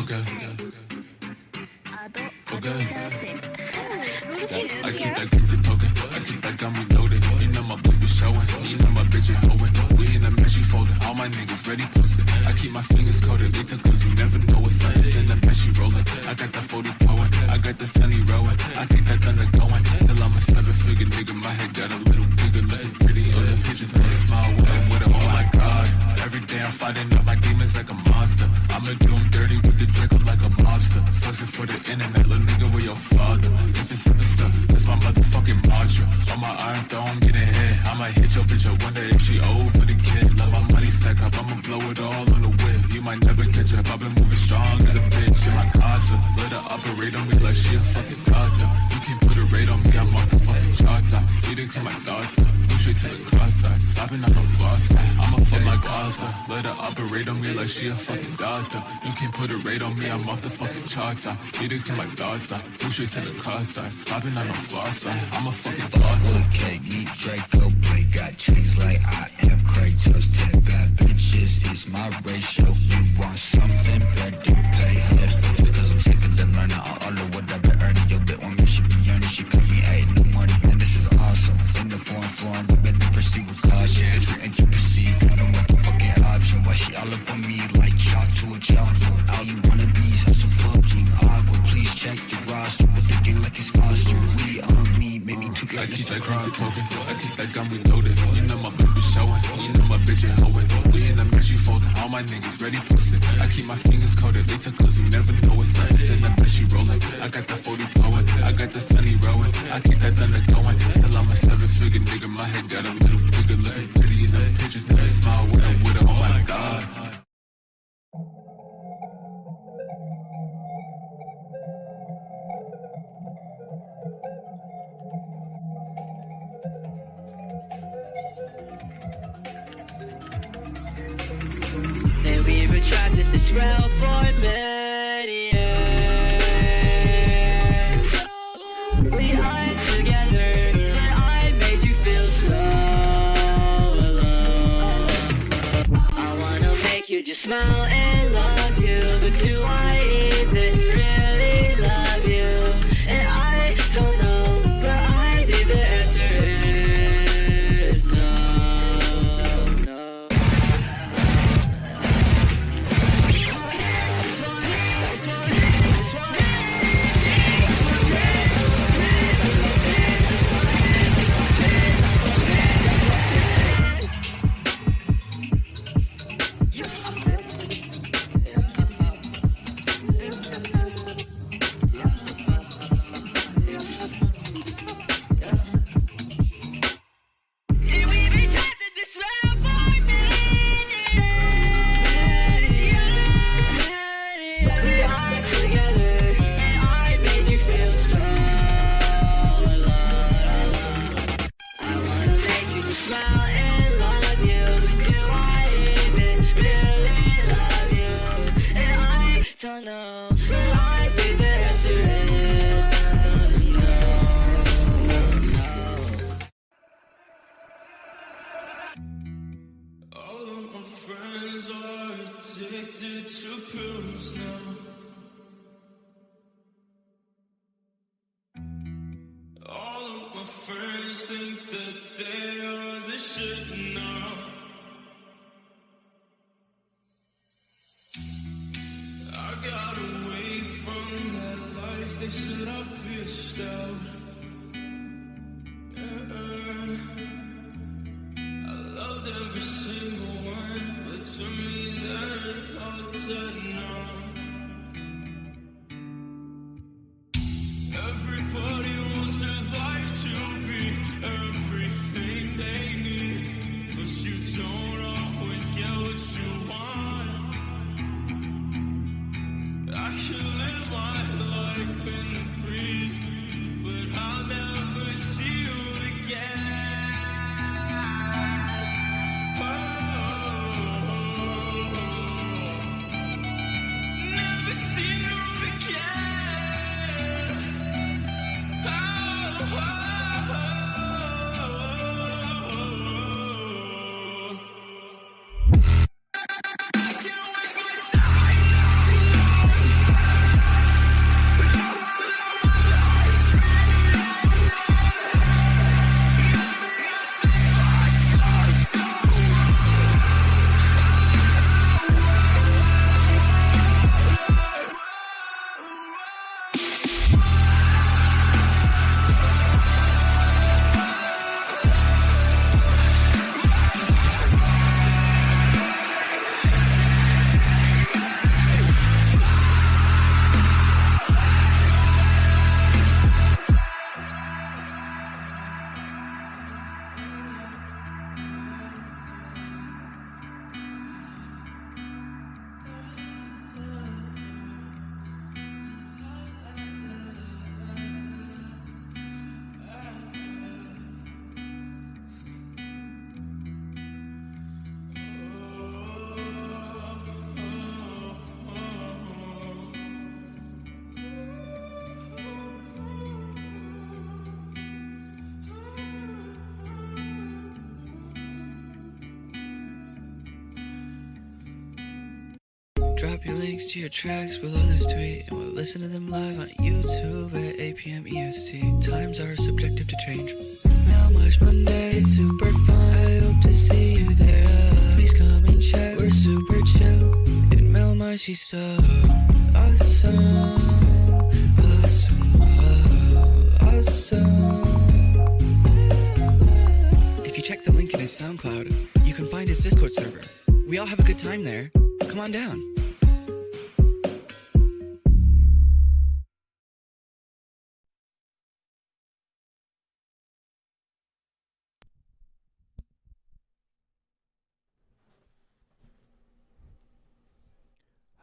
Okay. Okay. I keep that crazy poking, I keep that gun reloaded. You know my boys be showing, you know my bitch ain't hoeing. We in the mess, she folding, all my niggas ready posted. I keep my fingers coated, they took cause you never know what's up. It's in the mess, she rolling. I got that 40 blowing, I got the sunny rowing. I keep that thunder going, till I'm a 7-figure nigga. My head got a little bigger, looking pretty on the pictures. Never smile when I'm with her, oh my god. Every day I'm fighting up my demons like a monster. I'ma do them dirty with the Draco like a mobster. Flexing for the internet, little nigga, where your father? If it's ever stuck, that's my motherfucking mantra. On my iron throne, get ahead. I'ma hit your bitch, I wonder if she old for the kid. Let my money stack up, I'ma blow it all on the whip. You might never catch up, I've been moving strong as a bitch in my concert. Let her operate on me like she a fucking doctor. You can't put a rate on me, I'm off the fucking charts out. You didn't clear my thoughts out, move straight to the cross side. Stopping on the far side, I'ma fuck my Gaza. Let her operate on me like she a fucking doctor. You can't put a rate on me, I'm off the fucking charts out. You didn't clear my thoughts out, move straight to the cross side. Stopping on the far side, I'm a fucking boss. Okay, eat Draco, play, got chains like I am Kratos. 10 bad bitches is my ratio. You want something, better pay her. Cause I'm sick of them learning all of what I've been earning. Your bit on me, she be earning, she could be adding the money. Man, this is awesome. In the foreign, we better proceed with caution. Bitch, you ain't you proceed, no motherfucking option. Why she all up on me like chalk to a chalkboard? All you wanna be is hustle fucking awkward. Please check the roster with the game like it's foster. We on me, maybe too I keep that crazy poking, I keep that gun reloaded. You know my bitch be showing, you know my bitch ain't hoeing. We in the mess, she folding, all my niggas ready posted. I keep my fingers coated, they took cause you never know what's up. It's in the mess, she rolling. I got that 40 blowing, I got the sunny rowing. I keep that thunder going, till I'm a 7-figure nigga. My head got a little bigger, looking pretty in the pictures. Never smile when I'm with her, oh my god. And we've been trapped in this realm for many years. We are together, and I made you feel so alone. I wanna make you just smile and love you, but do I even really love you? And I don't know, but I think the answer is no, no. Friends think that they are the shit now. I got away from that life, they said I'd be a stout. I loved every single one, but to me they're all dead now. Everybody wants their life to be everything they need, but you don't always get what you want. I can live my life in the breeze, but I'll never see you again. Never see you again. drop your links to your tracks below this tweet, and we'll listen to them live on YouTube at 8 p.m. EST. Times are subjective to change. Melmige Monday, it's super fun. I hope to see you there. Please come and check. We're super chill. And Melmige, she's so awesome. Awesome. Awesome. If you check the link in his SoundCloud, you can find his Discord server. We all have a good time there. Come on down.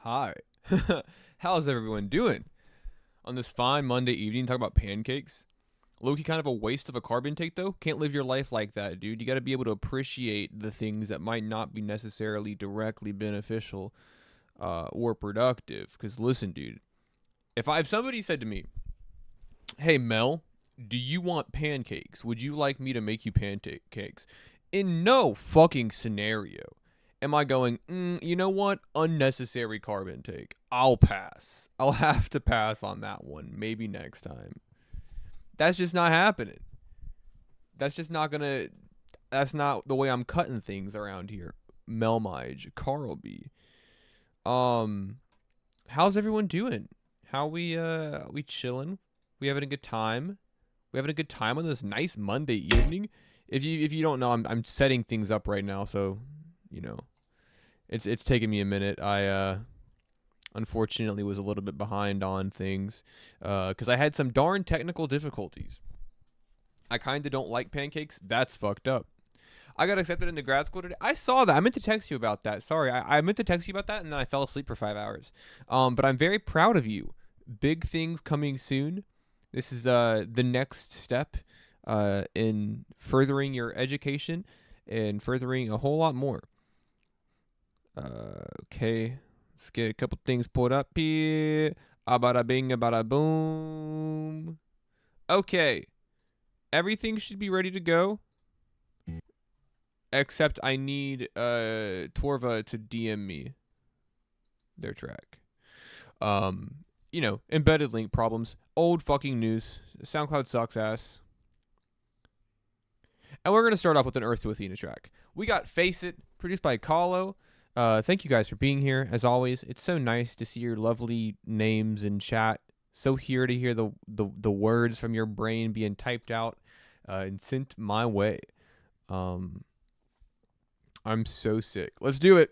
Hi. How's everyone doing? On this fine Monday evening, talk about pancakes. Low-key kind of a waste of a carb intake, though. Can't live your life like that, dude. You got to be able to appreciate the things that might not be necessarily directly beneficial or productive. Because listen, dude, if somebody said to me, hey, Mel, do you want pancakes? Would you like me to make you pancakes? In no fucking scenario am I going, you know what? Unnecessary carb intake. I'll pass. I'll have to pass on that one. Maybe next time. That's just not happening. That's just not gonna. That's not the way I'm cutting things around here. Melmige, Carl B. How's everyone doing? How we chilling? We having a good time? We having a good time on this nice Monday evening? If you don't know, I'm setting things up right now, so you know, it's taking me a minute. I unfortunately was a little bit behind on things because I had some darn technical difficulties. I kind of don't like pancakes. That's fucked up. I got accepted into grad school today. I saw that. I meant to text you about that. Sorry, I meant to text you about that, and then I fell asleep for 5 hours. But I'm very proud of you. Big things coming soon. This is the next step in furthering your education and furthering a whole lot more. Okay. Let's get a couple things pulled up here. Abada bing, abada boom. Okay. Everything should be ready to go. Except I need Torva to DM me their track. You know, embedded link problems. Old fucking news. SoundCloud sucks ass. And we're going to start off with an Earth to Athena track. We got Face It, produced by Kahlo. Thank you guys for being here, as always. It's so nice to see your lovely names in chat. So here to hear the words from your brain being typed out and sent my way. I'm so sick. Let's do it.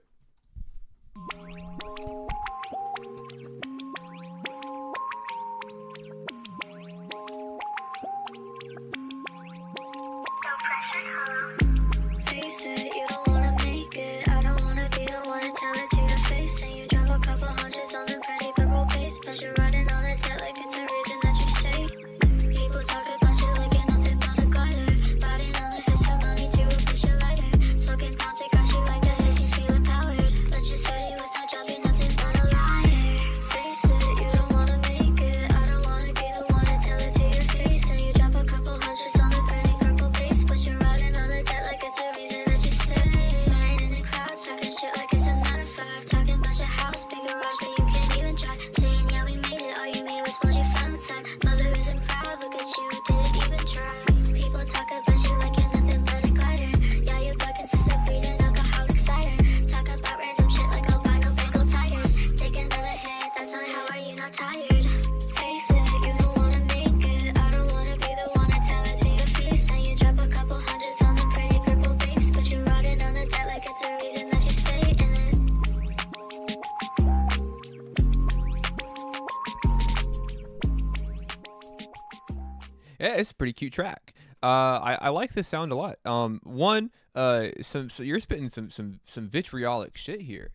Face it, you don't wanna make it. I don't wanna be the one to tell it to your face. And you drop a couple hundreds on the pretty purple base, but you're riding on the jet like it's a reason that you stay. People talk about you like you're nothing but a glider. Riding on the hits of money to replace your lighter. Smoking pounds, they got you like the hits, you feel empowered. But you're 30 with no job, you're nothing but a liar. Face it, you don't wanna make it. I don't wanna be the one to tell it to your face. And you drop a couple hundreds on the pretty purple base, but you're riding on the jet like it's a reason that you stay. Flying in the clouds, talking shit like it's a 9 to 5. Talking about your house, big garage, but you can't even try. Saying yeah, we made it, all you made was what you found inside. Mother isn't proud, look at you, didn't even try. People talk about you like you're nothing but a glider. Yeah, your blood consists of weed and alcoholic cider. Talk about random shit like albino bagel tigers. Take another hit, that's not how are you not tired. Face it, you don't wanna make it. I don't wanna be the one to tell it to your face. And you drop a couple hundreds on the pretty purple base, but you're riding on the debt like it's a reason that you stay in it. Yeah, it's a pretty cute track. I like this sound a lot. So you're spitting some vitriolic shit here.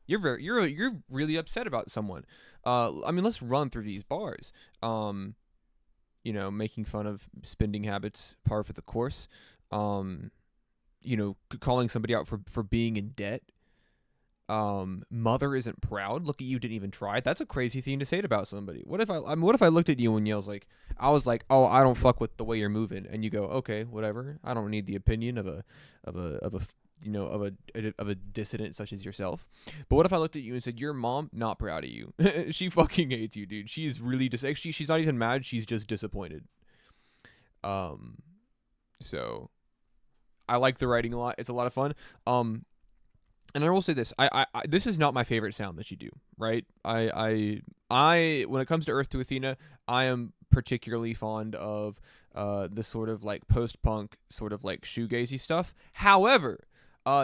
You're really upset about someone. I mean, let's run through these bars. You know, making fun of spending habits, par for the course. You know, calling somebody out for being in debt. Mother isn't proud. Look at you, didn't even try. That's a crazy thing to say about somebody. What if I looked at you and I was like, oh, I don't fuck with the way you're moving, and you go, okay, whatever. I don't need the opinion of a of a dissident such as yourself. But what if I looked at you and said, your mom not proud of you? She fucking hates you, dude. She's really actually, she's not even mad, she's just disappointed. So I like the writing a lot. It's a lot of fun. And I will say this: I this is not my favorite sound that you do, right? I when it comes to Earth to Athena, I am particularly fond of the sort of like post-punk, sort of like shoegazy stuff. However,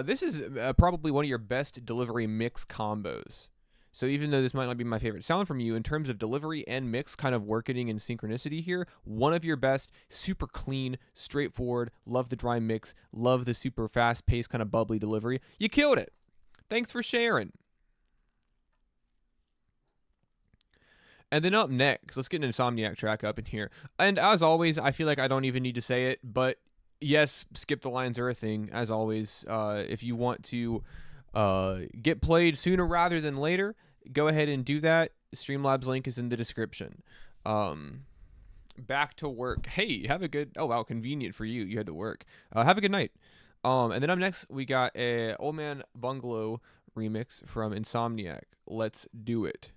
this is probably one of your best delivery mix combos. So even though this might not be my favorite sound from you, in terms of delivery and mix kind of working in synchronicity here, one of your best, super clean, straightforward, love the dry mix, love the super fast-paced kind of bubbly delivery. You killed it. Thanks for sharing. And then up next, let's get an Insomniac track up in here. And as always, I feel like I don't even need to say it, but yes, Skip the Lines are a thing, as always. If you want to get played sooner rather than later, go ahead and do that. Streamlabs link is in the description. Back to work. Hey, have a good... Oh, wow, convenient for you. You had to work. Have a good night. And then up next, we got a Old Man Bungalow remix from Insomniac. Let's do it.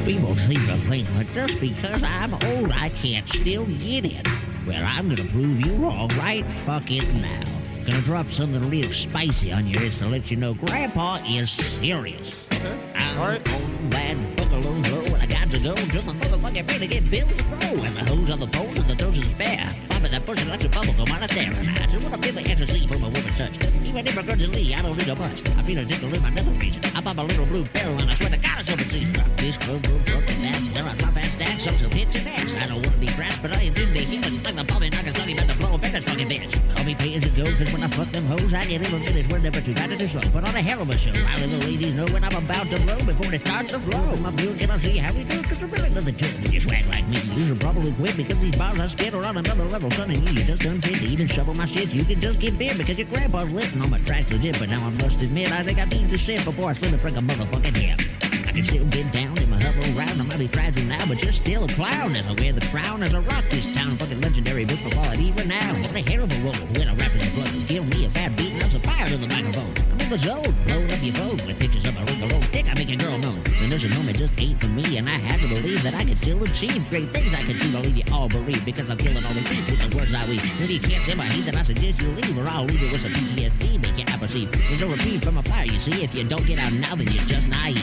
People seem to think that just because I'm old, I can't still get it. Well, I'm gonna prove you wrong right fucking now. Gonna drop something real spicy on your ears to let you know Grandpa is serious. I'm Alright. on that bungalow low, and I got to go to the motherfucking pay to get bills to grow. And the hose on the poles and the throws is spare. Popping that pussy like a bubble gum on a staring eye. Just wanna feel the ecstasy from a woman's touch. Even if begrudgingly, I don't need a much. I feel a tickle in my nether region. I pop a little blue barrel and I swear to God it's over season. Rock this club, move up and back. Well, I drop that stack, so some hits and ass. I don't wanna be crass, but I intend to hit it like the bomb and I can sunny about to blow up at that fucking bitch. Call me pay as you go, cause when I fuck them hoes, I get even minutes. We're never too bad to slow. Put on a hell of a show. I let the ladies know when I'm about to blow before it starts to flow. My view, can I see how we do? Cause there really doesn't kill when you swag like me. You should probably quit because these bars I spit are on another level. Son, and you just unfit to even shovel my shit. You can just get bit because your grandpa's lit and all my tracks legit. But now I must admit, I think I need to sit before I slip and break a motherfucking hip. I can still get down in my hover around. I might be fragile now, but you're still a clown. As I wear the crown, as I rock this town. Fucking legendary, bitch for quality renown. What a hell of a roll when I rap in the flow. Give me a fat beat and I'm so fire to the microphone. I'm in the zone, blowing up your phone with pictures of my ring alone. Dick, I make a girl known. The nursing home, it just ain't for me, and I had to believe that I could still achieve great things. I could see to leave you all bereaved because I'm killing all the beats with the words I weave. If you can't say my hate, then I suggest you leave, or I'll leave it with some PTSD. Make it apperceive. There's no reprieve from a fire, you see. If you don't get out now, then you're just naive.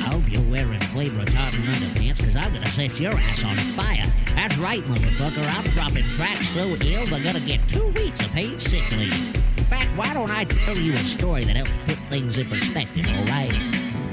I hope you're wearing flavor retardant underpants, cause I'm gonna set your ass on fire. That's right, motherfucker. I'm dropping tracks so ill they're gonna get 2 weeks of paid sick leave. In fact, why don't I tell you a story that helps put things in perspective, alright?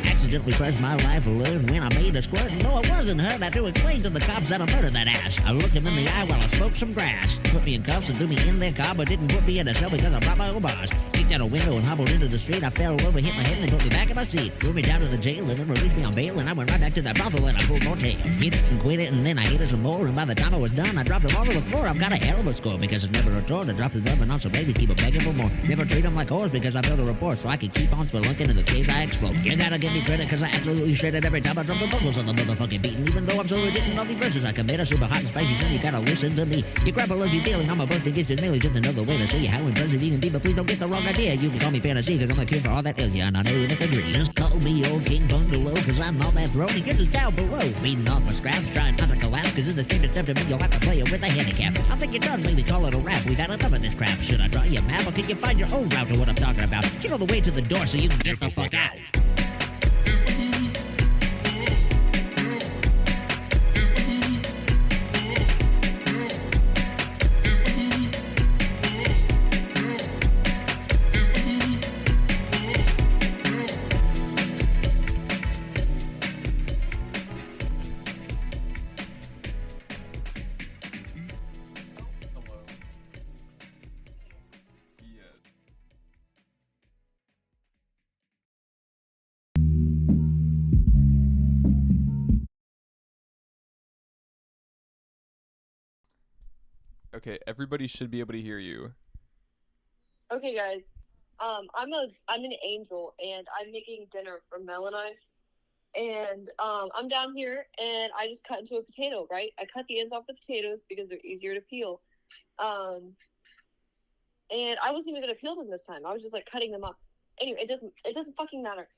Accidentally pressed my life alone when I made a squirt, and though I wasn't hurt, I do explain to the cops that I murdered that ass. I looked him in the eye while I smoked some grass. Put me in cuffs and threw me in their car, but didn't put me in a cell because I brought my own bars. Kicked out a window and hobbled into the street. I fell over, hit my head, and they put me back in my seat. Threw me down to the jail and then released me on bail, and I went right back to that brothel and I pulled more tail. Hit it and quit it, and then I hit it some more, and by the time I was done, I dropped them all to the floor. I've got a hell of a score because it's never a chore to drop the loving on some ladies, keep it begging for more. Never treat them like whores because I built a report so I can keep on spelunking in the caves I explode. You gotta give me credit cause I absolutely shredded every time I drop the vocals on the motherfucking beat. And even though I'm slowly getting all these verses I commit, I super hot and spicy, so you gotta listen to me. Your grandpa loves you dealing, I'm a busting gets just nearly just another way to show you how impressive you can be. But please don't get the wrong idea, you can call me fantasy cause I'm the cure for all that ill, yeah, and I know you disagree. Just call me old King Bungalow cause I'm on that throne. You're just down below, feeding off my scraps, trying not to collapse, cause in this game to step to me you'll have to play it with a handicap. I think you're done, maybe call it a rap. We've had enough of this crap. Should I draw you a map or can you find your own route to what I'm talking about? You know the way to the door so you can get the fuck out. Okay, everybody should be able to hear you. Okay, guys. I'm an angel, and I'm making dinner for Mel and I. And I'm down here, and I just cut into a potato. Right? I cut the ends off the potatoes because they're easier to peel. and I wasn't even gonna peel them this time. I was just like cutting them up. Anyway, it doesn't fucking matter.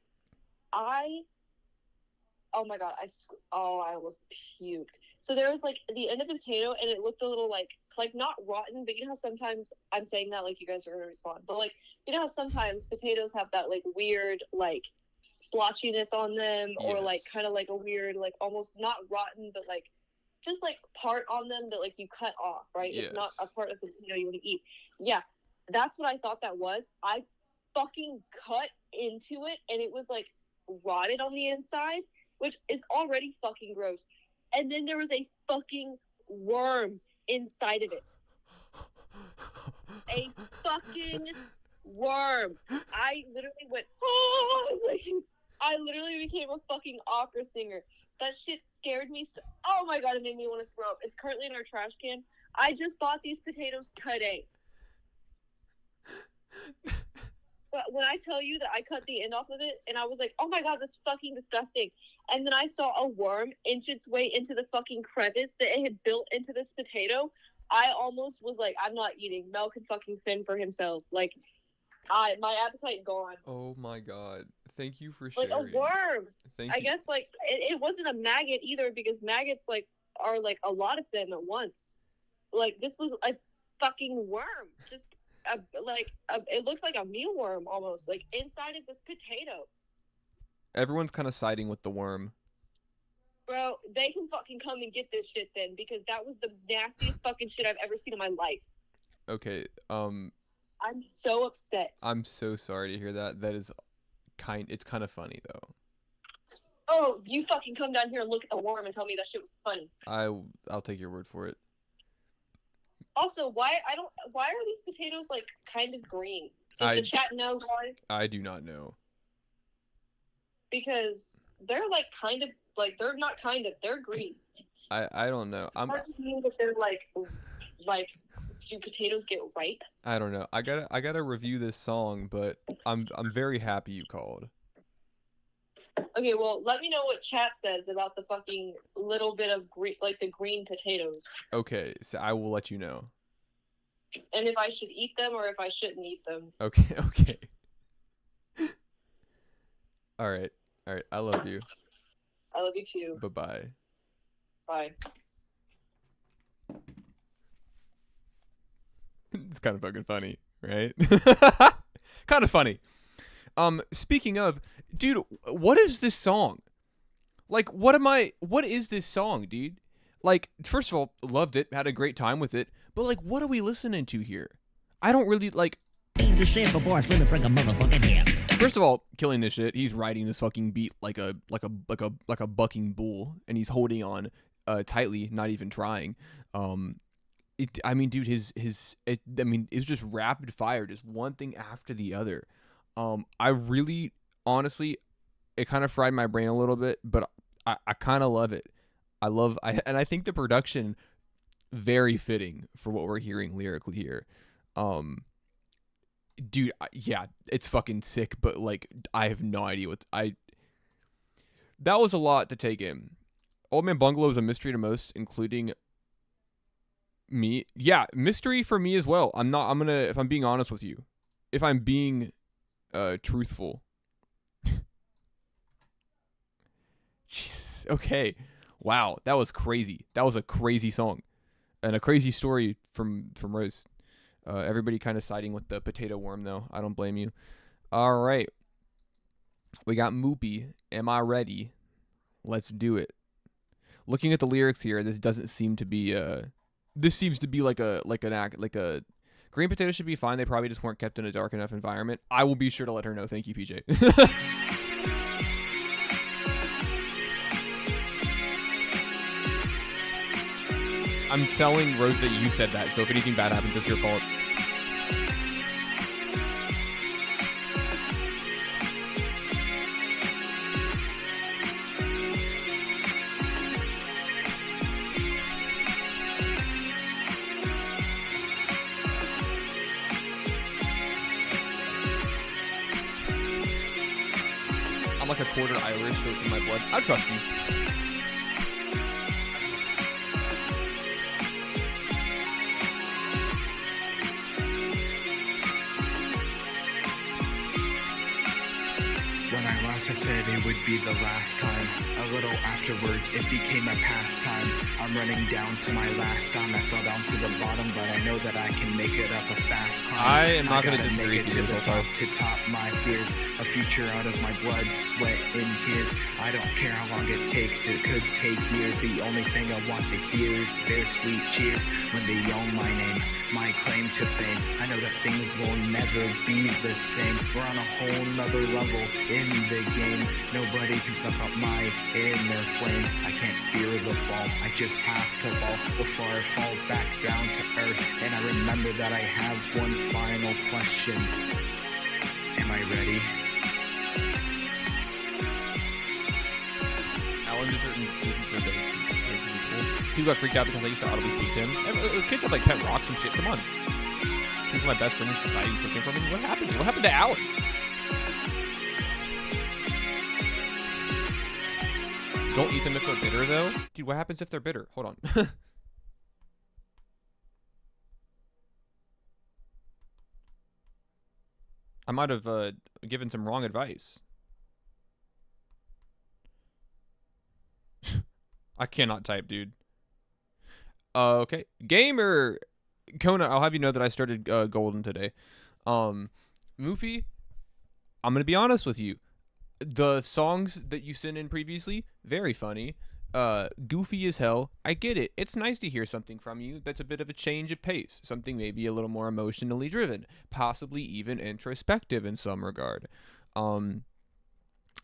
Oh my god, I almost puked. So there was like the end of the potato, and it looked a little like not rotten, but you know how sometimes I'm saying that like you guys are gonna respond, but like you know how sometimes potatoes have that like weird like splotchiness on them, or like kind of like a weird like almost not rotten, but like just like part on them that like you cut off, right? Yes. It's not a part of the potato you want to eat. Yeah, that's what I thought that was. I fucking cut into it, and it was like rotted on the inside, which is already fucking gross. And then there was a fucking worm inside of it. A fucking worm. I literally went, oh, I literally became a fucking opera singer. That shit scared me. Oh my god, it made me want to throw up. It's currently in our trash can. I just bought these potatoes today. But when I tell you that I cut the end off of it, and I was like, oh my god, that's fucking disgusting. And then I saw a worm inch its way into the fucking crevice that it had built into this potato. I almost was like, I'm not eating. Mel can fucking fend for himself. Like, my appetite gone. Oh my god. Thank you for sharing. Like a worm. Thank I you. guess like it wasn't a maggot either, because maggots like are like a lot of them at once. Like this was a fucking worm. Just it looked like a mealworm almost, like inside of this potato. Everyone's kind of siding with the worm. Bro, they can fucking come and get this shit then, because that was the nastiest fucking shit I've ever seen in my life. Okay, I'm so upset. I'm so sorry to hear that. That is it's kind of funny though. Oh, you fucking come down here and look at the worm and tell me that shit was funny. I'll take your word for it. Also, why are these potatoes like kind of green? Does the chat know why? I do not know. Because they're like kind of like they're not kind of they're green. I don't know. Hard to mean that they're like do potatoes get ripe? I don't know. I gotta review this song, but I'm very happy you called. Okay, well, let me know what chat says about the fucking little bit of green, like the green potatoes. Okay, so I will let you know. And if I should eat them or if I shouldn't eat them. Okay. All right. I love you. I love you too. Bye-bye. Bye. It's kind of fucking funny, right? Kind of funny. Speaking of, dude, what is this song? Like, what is this song, dude? Like, first of all, loved it, had a great time with it, but like, what are we listening to here? I don't really like. The shit before I slip and bring a motherfucking here. First of all, killing this shit. He's riding this fucking beat like a bucking bull, and he's holding on tightly, not even trying. I mean, dude, it was just rapid fire, just one thing after the other. I really, honestly, it kind of fried my brain a little bit, but I kind of love it. And I think the production very fitting for what we're hearing lyrically here. Dude, yeah, it's fucking sick, but like, I have no idea that was a lot to take in. Old Man Bungalow is a mystery to most, including me. Yeah, mystery for me as well. If I'm being honest with you, if I'm being truthful. Jesus. Okay. Wow, that was crazy. That was a crazy song, and a crazy story from Rose. Everybody kind of siding with the potato worm, though. I don't blame you. All right, we got Moopy. Am I ready? Let's do it. Looking at the lyrics here, this doesn't seem to be. This seems to be like a green potatoes should be fine. They probably just weren't kept in a dark enough environment. I will be sure to let her know. Thank you, PJ. I'm telling Rose that you said that, so if anything bad happens, it's your fault. I'm like a quarter Irish, so it's in my blood. I trust you. cross, I said it would be the last time. A little afterwards, it became a pastime. I'm running down to my last dime. I fell down to the bottom, but I know that I can make it up a fast climb. I am not going to gotta disagree make with it you to this the whole top, time. to top my fears. A future out of my blood, sweat, and tears. I don't care how long it takes, it could take years. The only thing I want to hear is their sweet cheers when they yell my name, my claim to fame. I know that things will never be the same. We're on a whole nother level in the game. Nobody can snuff out my inner flame. I can't fear the fall, I just have to fall before I fall back down to earth. And I remember that I have one final question. Am I ready? Alan deserved it. People got freaked out because I used to audibly speak to him. Kids have like pet rocks and shit. Come on. He's my best friend in society. Took him from him. What happened? What happened to Alan? Don't eat them if they're bitter, though. Dude, what happens if they're bitter? Hold on. I might have given some wrong advice. I cannot type, dude. Okay. Gamer Kona, I'll have you know that I started Golden today. Moofy, I'm going to be honest with you. The songs that you sent in previously, very funny. Goofy as hell. I get it. It's nice to hear something from you that's a bit of a change of pace. Something maybe a little more emotionally driven. Possibly even introspective in some regard. And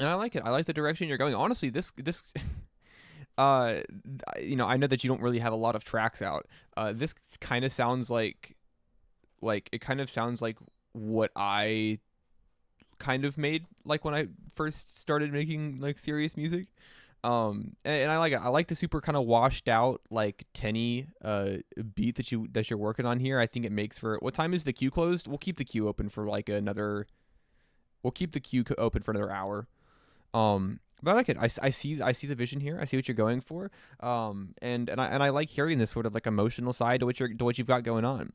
I like it. I like the direction you're going. Honestly, this you know, I know that you don't really have a lot of tracks out. This kind of sounds like it kind of sounds like what I kind of made like when I first started making like serious music. And I like it. I like the super kind of washed out like tinny beat that you're working on here. I think it makes for, what time is the queue closed? We'll keep the queue open for like another hour. But I like it. I see the vision here. I see what you're going for. And I like hearing this sort of like emotional side to what you've got going on.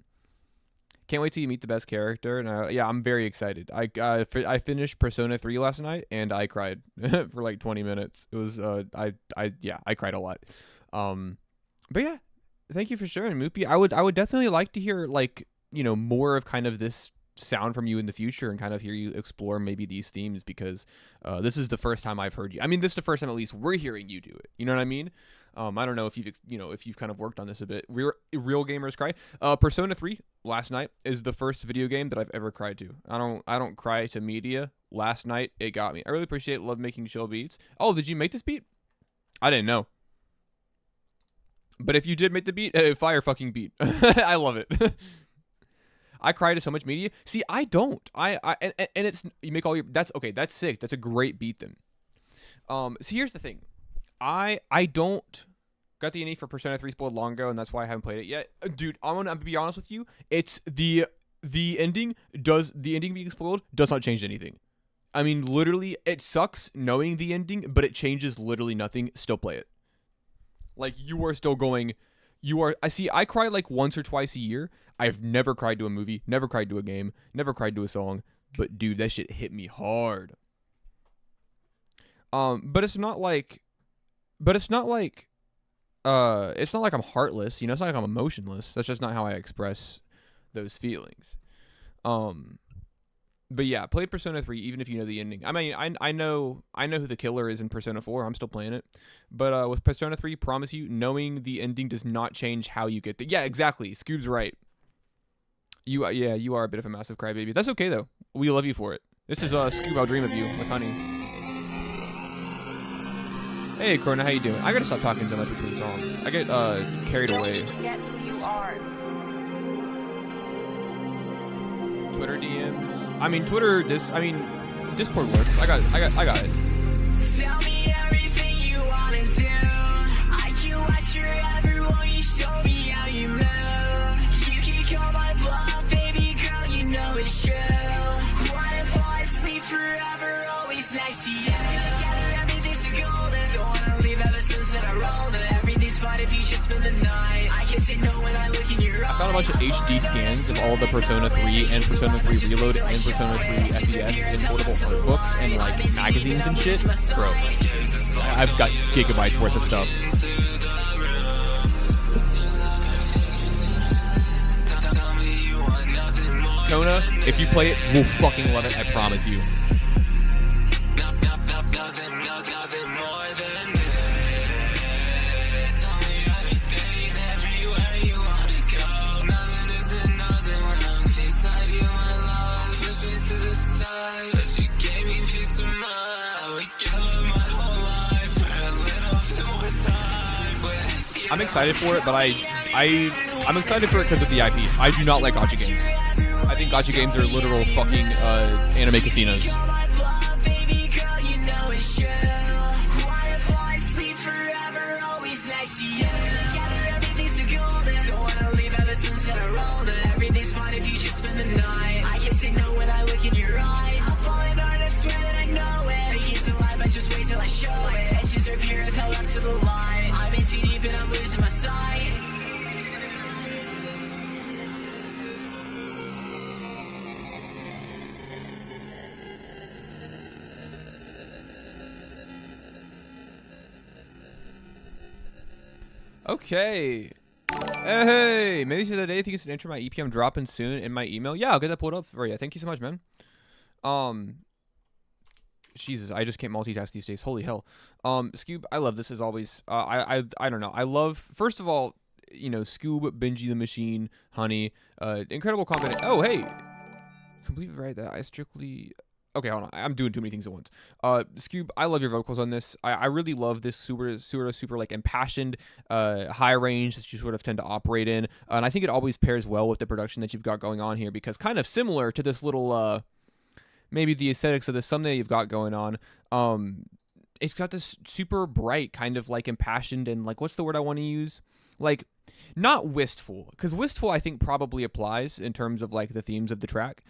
Can't wait till you meet the best character. And yeah, I'm very excited. I finished Persona 3 last night and I cried for like 20 minutes. It was I cried a lot. But yeah, thank you for sharing, Moopy. I would definitely like to hear like, you know, more of kind of this sound from you in the future and kind of hear you explore maybe these themes, because this is the first time I've heard you. I mean, this is the first time at least we're hearing you do it. You know what I mean? I don't know if you've kind of worked on this a bit. Real gamers cry. Persona 3 last night is the first video game that I've ever cried to. I don't cry to media. Last night it got me. I really appreciate love making chill beats. Oh, did you make this beat? I didn't know. But if you did make the beat, fire fucking beat. I love it. I cry to so much media. See, I don't. And it's, you make all your, that's okay. That's sick. That's a great beat then. See, here's the thing. I don't got the NE for Persona 3 spoiled long ago, and that's why I haven't played it yet. Dude, I'm gonna be honest with you. It's the ending being spoiled does not change anything. I mean, literally, it sucks knowing the ending, but it changes literally nothing. Still play it. Like, you are still going. I cry like once or twice a year. I've never cried to a movie, never cried to a game, never cried to a song. But dude, that shit hit me hard. But it's not like I'm heartless, you know. It's not like I'm emotionless. That's just not how I express those feelings. But yeah, play Persona 3 even if you know the ending. I mean, I know who the killer is in Persona 4. I'm still playing it. But with Persona 3, promise you, knowing the ending does not change how you get there. Yeah, exactly. Scoob's right. You are a bit of a massive crybaby. That's okay though. We love you for it. This is Scoob. I'll dream of you, like honey. Hey, Corona, how you doing? I gotta stop talking so much between songs. I get carried away. Forget who you are. Twitter DMs. I mean, Discord works. I got it. Tell me everything you wanna do. I can watch forever while you show me how you move. You can call my bluff, baby girl, you know it's true. Wanna fall asleep forever, always next to you. Together, everything's so golden. Don't wanna leave ever since that I rolled it. Everything's fine if you just spend the night. I can't say no when I look in your eyes. I found a bunch of HD scans of all the Persona 3 and Persona 3 Reload and Persona 3 FES in portable art books and like magazines and shit. Bro, I've got gigabytes worth of stuff. Kona, if you play it, we'll fucking love it, I promise you. I'm excited for it, but I'm excited for it because of the IP. I do not like gacha games. I think gacha games are literal fucking anime casinos. Everything's fine if you just spend the night. I can't say no when I look in your eyes. I'm falling hard, I swear that I know it. Think it's a lie, but just wait till I show it. My intentions are pure, I've held up to the line. I'm in too deep and I'm losing my sight. Okay. Hey, maybe today if you can enter my EP, I'm dropping soon in my email. Yeah, I'll get that pulled up for you. Thank you so much, man. Jesus, I just can't multitask these days. Holy hell. Scoob, I love this as always. I don't know. I love, first of all, you know, Scoob, Benji the Machine, Honey, incredible confidence. Oh, hey. Completely right that I strictly... Okay, hold on. I'm doing too many things at once. Scoob, I love your vocals on this. I really love this super like impassioned, high range that you sort of tend to operate in. And I think it always pairs well with the production that you've got going on here because kind of similar to this little, maybe the aesthetics of this thumbnail you've got going on. It's got this super bright kind of like impassioned and like, what's the word I want to use? Like, not wistful, because wistful I think probably applies in terms of like the themes of the track.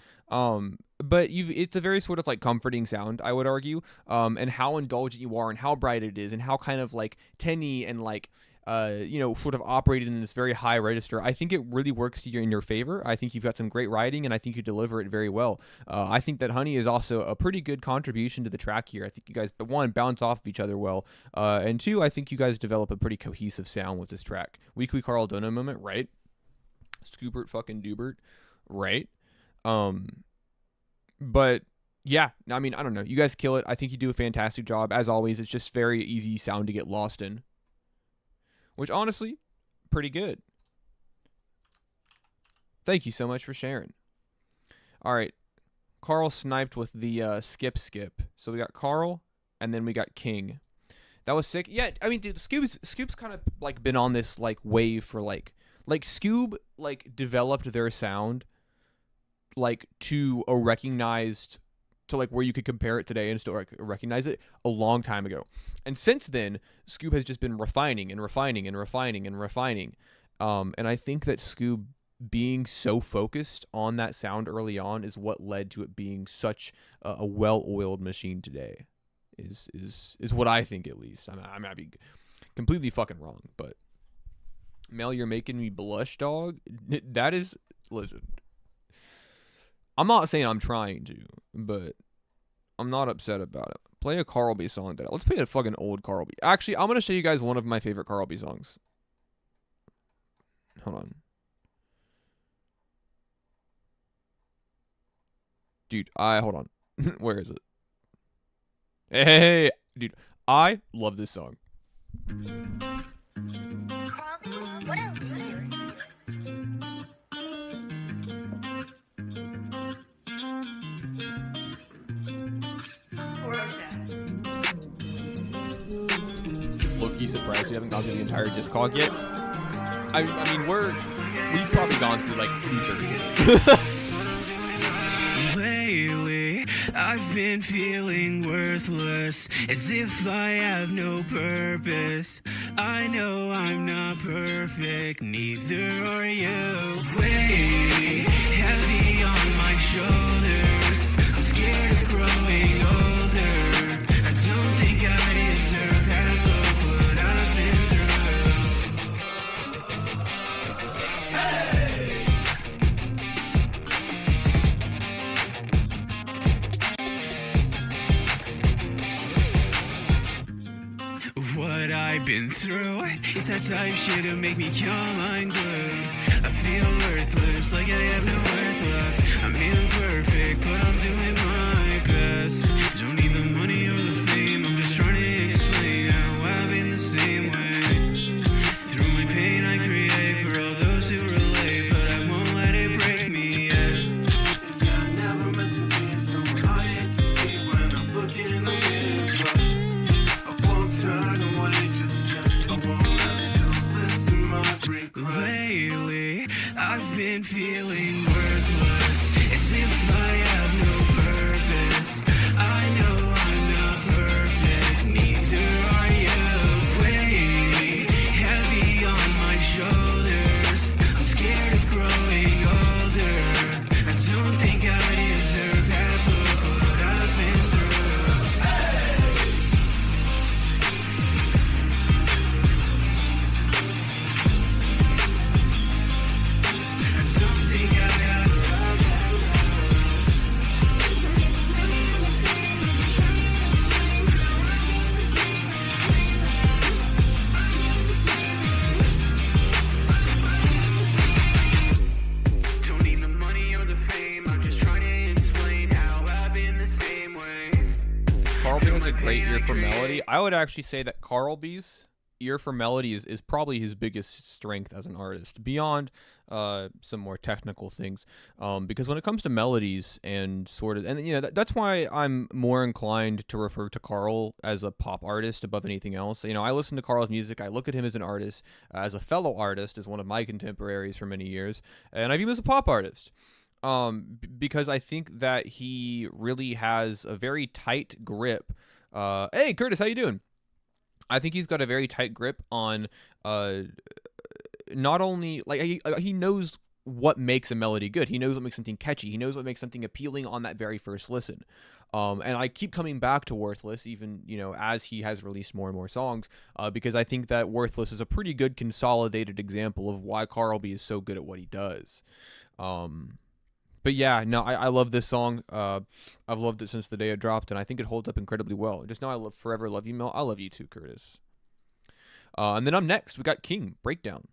But it's a very sort of like comforting sound, I would argue. And how indulgent you are and how bright it is and how kind of like tinny and like, you know, sort of operated in this very high register. I think it really works in your favor. I think you've got some great writing and I think you deliver it very well. I think that Honey is also a pretty good contribution to the track here. I think you guys, one, bounce off of each other well. And two, I think you guys develop a pretty cohesive sound with this track. Weekly Carl Dono moment, right? Scoobert fucking Dubert, right? But yeah, I mean, I don't know. You guys kill it. I think you do a fantastic job. As always, it's just very easy sound to get lost in. Which, honestly, pretty good. Thank you so much for sharing. All right. Carl sniped with the skip. So we got Carl, and then we got King. That was sick. Yeah, I mean, dude, Scoob's kind of, like, been on this, like, wave for, like Scoob, like, developed their sound, like, to a recognized... to like where you could compare it today and still recognize it a long time ago. And since then, Scoob has just been refining and refining and refining and refining. And I think that Scoob being so focused on that sound early on is what led to it being such a well-oiled machine today. Is what I think, at least. I might be completely fucking wrong, but Mel, you're making me blush, dog. That is, listen. I'm not saying I'm trying to, but I'm not upset about it. Play a Carl B song today. Let's play a fucking old Carl B. Actually, I'm going to show you guys one of my favorite Carl B songs. Hold on. Dude, hold on. Where is it? Hey, dude, I love this song. Carl B, what a loser. Low-key surprised we haven't gone through the entire Discog yet. I mean, we've probably gone through like 2/3. Lately, I've been feeling worthless, as if I have no purpose. I know I'm not perfect, neither are you. Weight heavy on my shoulders, I'm scared of growing older. I don't think I deserve half of what I've been through. what I've been through. It's that type shit to make me come unglued. I feel worthless, like I have no worth left. I'm imperfect, but I'm doing my best. Don't need the money or the fame, I'm just trying to explain how I've been the same way. Through my pain I create for all those who relate, but I won't let it break me yet. I never meant to be someone I hate to see when I'm looking in the mirror. I won't turn on what it just said. I won't let you listen to my regrets. Lately, I've been feeling worthless, as if I have no purpose. I know I'm not perfect, neither are you. Weight heavy on my shoulders, I'm scared of growing older. I don't think I deserve half of what I've been through. I don't think I don't need the money or the fame, I'm just trying to explain how I've been the same way. Carlby has a great ear for melody. I would actually say that Carlby's ear for melody is probably his biggest strength as an artist, beyond some more technical things. Because when it comes to melodies and sort of, and you know, that's why I'm more inclined to refer to Carl as a pop artist above anything else. You know, I listen to Carl's music, I look at him as an artist, as a fellow artist, as one of my contemporaries for many years, and I view him as a pop artist. Because I think that he really has a very tight grip. Hey, Curtis, how you doing? I think he's got a very tight grip on not only, like, he knows what makes a melody good. He knows what makes something catchy. He knows what makes something appealing on that very first listen. And I keep coming back to Worthless, even, you know, as he has released more and more songs, because I think that Worthless is a pretty good consolidated example of why Carlby is so good at what he does. But yeah, no, I love this song. I've loved it since the day it dropped, and I think it holds up incredibly well. Just know I forever love you, Mel. I love you too, Curtis. And then up next, we got King, Breakdown.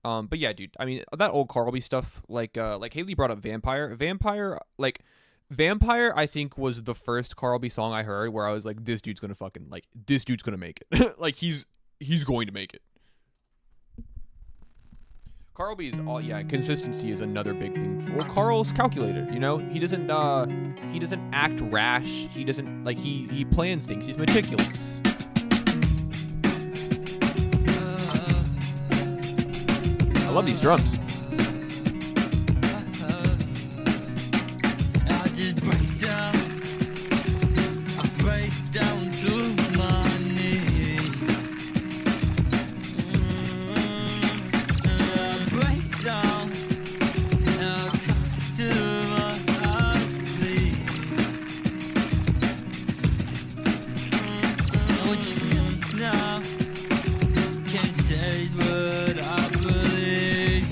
But yeah, dude, I mean, that old Carlby stuff, like Haley brought up Vampire. Vampire, I think was the first Carlby song I heard where I was like, this dude's gonna make it. Like, he's going to make it. Carlby's consistency is another big thing. Well, Carl's calculated, you know? He doesn't act rash. He doesn't, like, he plans things. He's meticulous. I love these drums. I just break down. I break down to my knees. I break down. I come to my eyes bleed. What you think now? Can't say what I believe.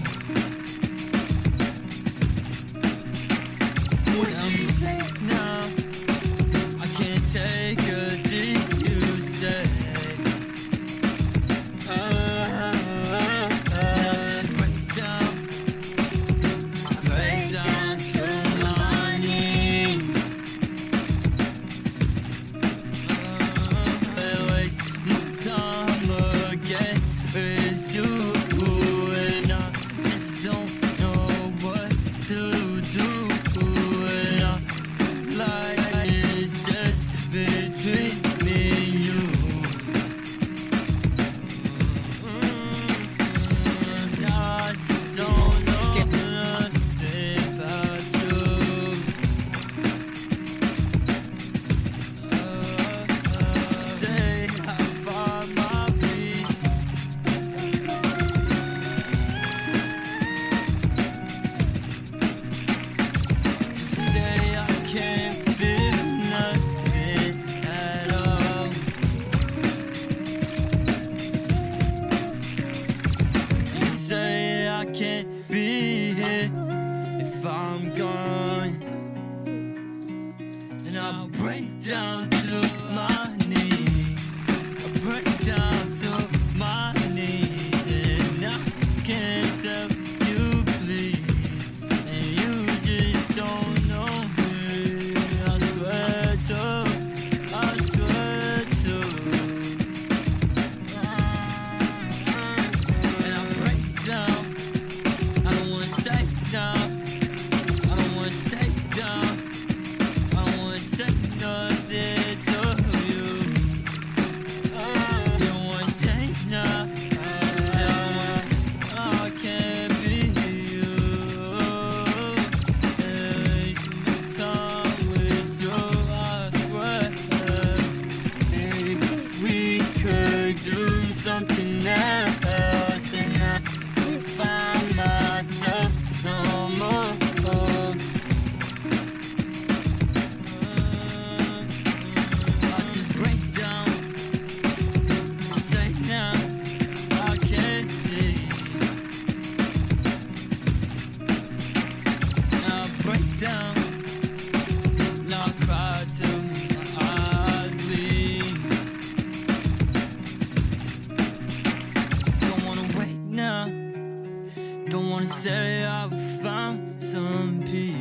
say I found some peace,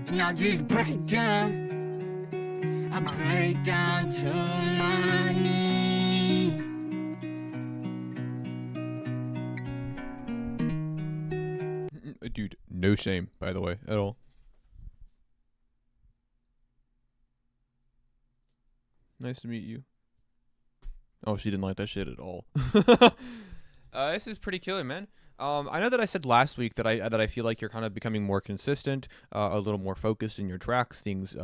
and I just break down. I break down to my knees. Dude, no shame, by the way, at all. Nice to meet you. Oh, she didn't like that shit at all. This is pretty killer, man. I know that I said last week that I feel like you're kind of becoming more consistent, a little more focused in your tracks, things,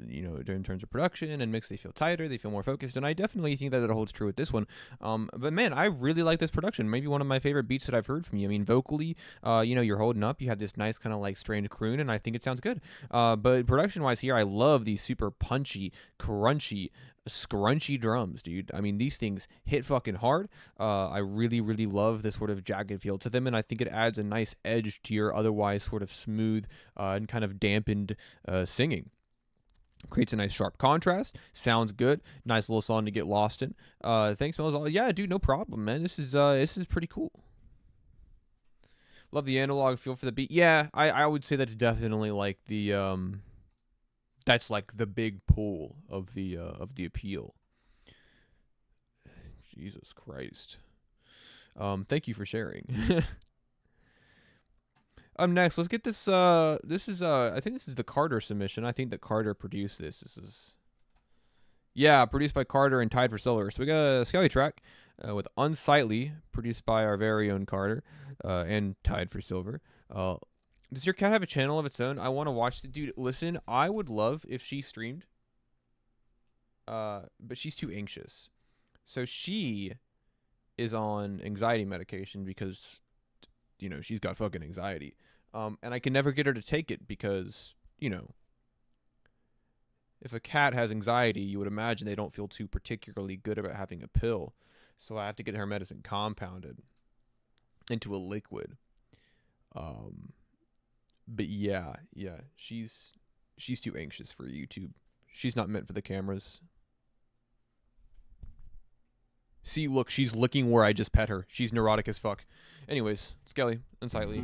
you know, in terms of production and mix, they feel tighter, they feel more focused, and I definitely think that holds true with this one. But man, I really like this production. Maybe one of my favorite beats that I've heard from you. I mean, vocally, you know, you're holding up. You have this nice kind of like strange croon, and I think it sounds good. But production-wise here, I love these super punchy, crunchy, scrunchy drums, dude. I mean, these things hit fucking hard. I really, really love this sort of jagged feel to them, and I think it adds a nice edge to your otherwise sort of smooth and kind of dampened singing. Creates a nice sharp contrast. Sounds good. Nice little song to get lost in. Thanks, Mel's. Yeah, dude, no problem, man. This is pretty cool. Love the analog feel for the beat. Yeah, I would say that's definitely like the that's like the big pull of the appeal. Jesus Christ. Thank you for sharing. Next, let's get this. This is I think this is the Carter submission. I think that Carter produced this. This is, yeah, produced by Carter and tied for silver. So we got a Skelly track with Unsightly, produced by our very own Carter, and tied for silver. Does your cat have a channel of its own? I want to watch the dude. Listen, I would love if she streamed. But she's too anxious. So she is on anxiety medication because, you know, she's got fucking anxiety. And I can never get her to take it because, you know, if a cat has anxiety, you would imagine they don't feel too particularly good about having a pill. So I have to get her medicine compounded into a liquid. But yeah, she's too anxious for YouTube. She's not meant for the cameras. See, look, she's licking where I just pet her. She's neurotic as fuck. Anyways, Skelly, Unsightly.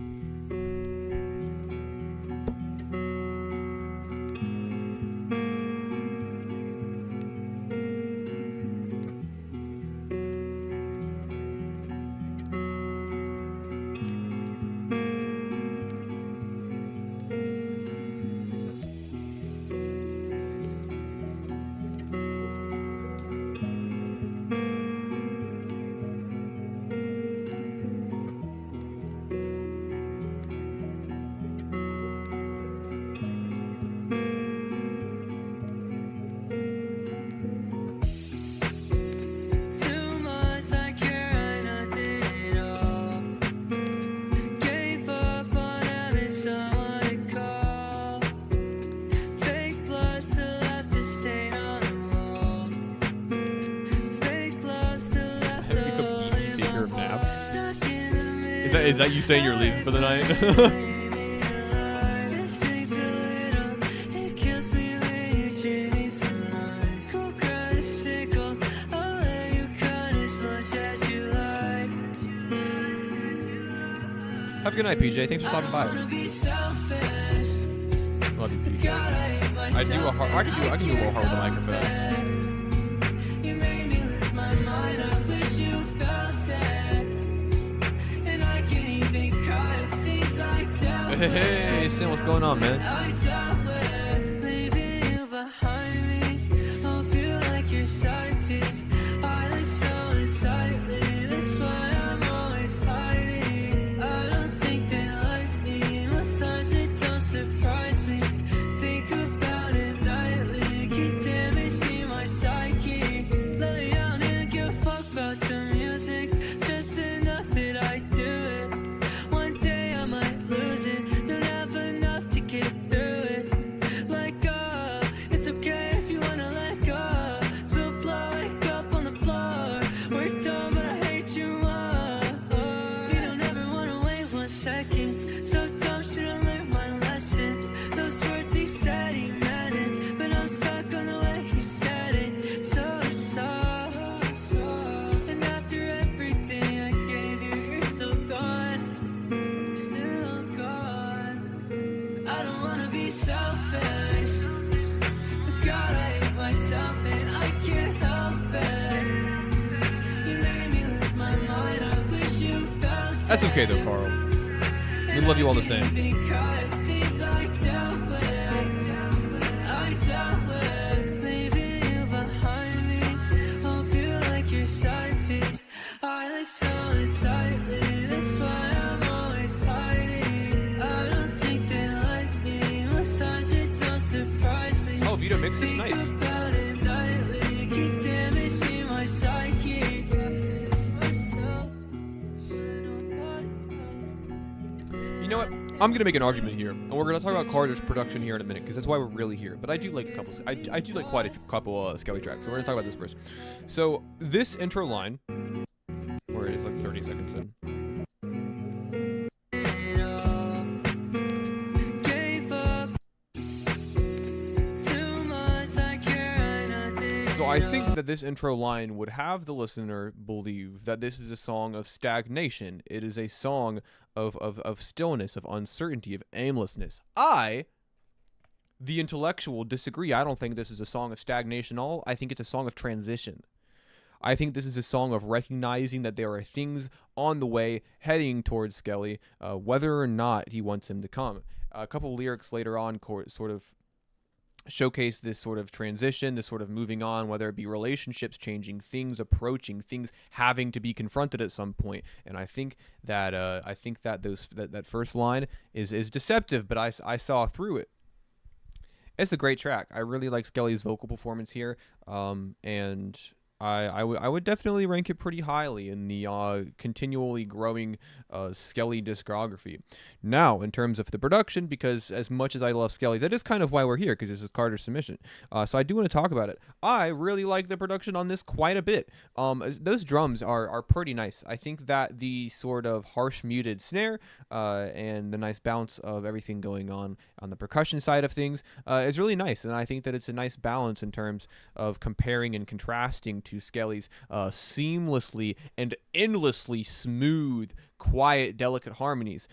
Too much I care, nothing at all. Gave up on having someone to call. Fake blood still left a stain on the wall. Fake love still left a hole in Take your my naps. heart. Stuck in the Is that you saying you're leaving for the night? This thing's a little, it kills me when you treat me so nice. Go grab a sickle, I'll let you cut as much as you like. Have a good night, PJ. Thanks for stopping by. Wanna be selfish, Love you, PJ. God, I hate I myself. can do a little hard with the microphone. You made me lose my mind, I wish you felt it. And I can't even cry at things I dealt with. Hey, Sam, what's going on, man? I dealt with leaving you behind me. Hope you like your side piece. I look so unsightly, that's why I'm always hiding. I don't think they like me, most times it don't surprise me. Think about it nightly, keep damaging my psyche. Lay down and give a fuck about the music, just enough that I do it. One day I might lose it, don't have enough to get through it. That's okay though, Carl. We love you all the same. I like so unsightly, that's why I'm always hiding. I don't think they like me, most times it don't surprise me. Oh, Vito Mix is nice. Think about it nightly, keep damaging my psyche. You know what? I'm gonna make an argument here, and we're gonna talk about Carter's production here in a minute, because that's why we're really here. But I do like a couple. I do like quite a couple Skelly tracks. So we're gonna talk about this first. So this intro line, where it is like 30 seconds in. So I think that this intro line would have the listener believe that this is a song of stagnation. It is a song of stillness, of uncertainty, of aimlessness. I, the intellectual, disagree. I don't think this is a song of stagnation at all. I think it's a song of transition. I think this is a song of recognizing that there are things on the way heading towards Skelly, whether or not he wants him to come. A couple lyrics later on sort of showcase this sort of transition, this sort of moving on, whether it be relationships changing, things approaching, things having to be confronted at some point. And I think that that first line is deceptive, but I saw through it. It's a great track. I really like Skelly's vocal performance here, and I would definitely rank it pretty highly in the continually growing Skelly discography. Now, in terms of the production, because as much as I love Skelly, that is kind of why we're here, because this is Carter's submission. So I do want to talk about it. I really like the production on this quite a bit. Those drums are pretty nice. I think that the sort of harsh muted snare and the nice bounce of everything going on the percussion side of things is really nice, and I think that it's a nice balance in terms of comparing and contrasting to Skelly's seamlessly and endlessly smooth, quiet, delicate harmonies.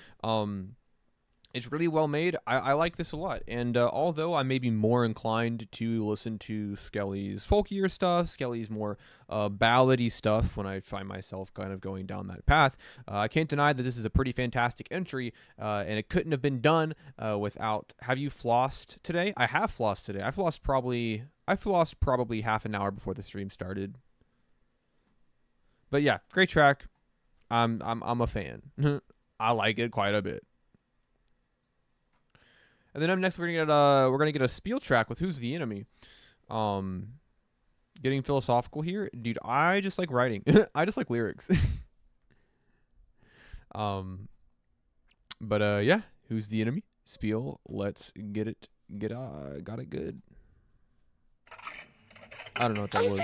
It's really well made. I like this a lot, and although I may be more inclined to listen to Skelly's folkier stuff, Skelly's more ballady stuff when I find myself kind of going down that path, I can't deny that this is a pretty fantastic entry, and it couldn't have been done without... Have you flossed today? I have flossed today. I flossed probably half an hour before the stream started. But yeah, great track. I'm a fan. I like it quite a bit. And then up next, we're gonna get a Spiel track with "Who's the Enemy." Getting philosophical here, dude. I just like writing. I just like lyrics. But yeah, "Who's the Enemy?" Spiel. Let's get it. Got it good. I don't know what that was.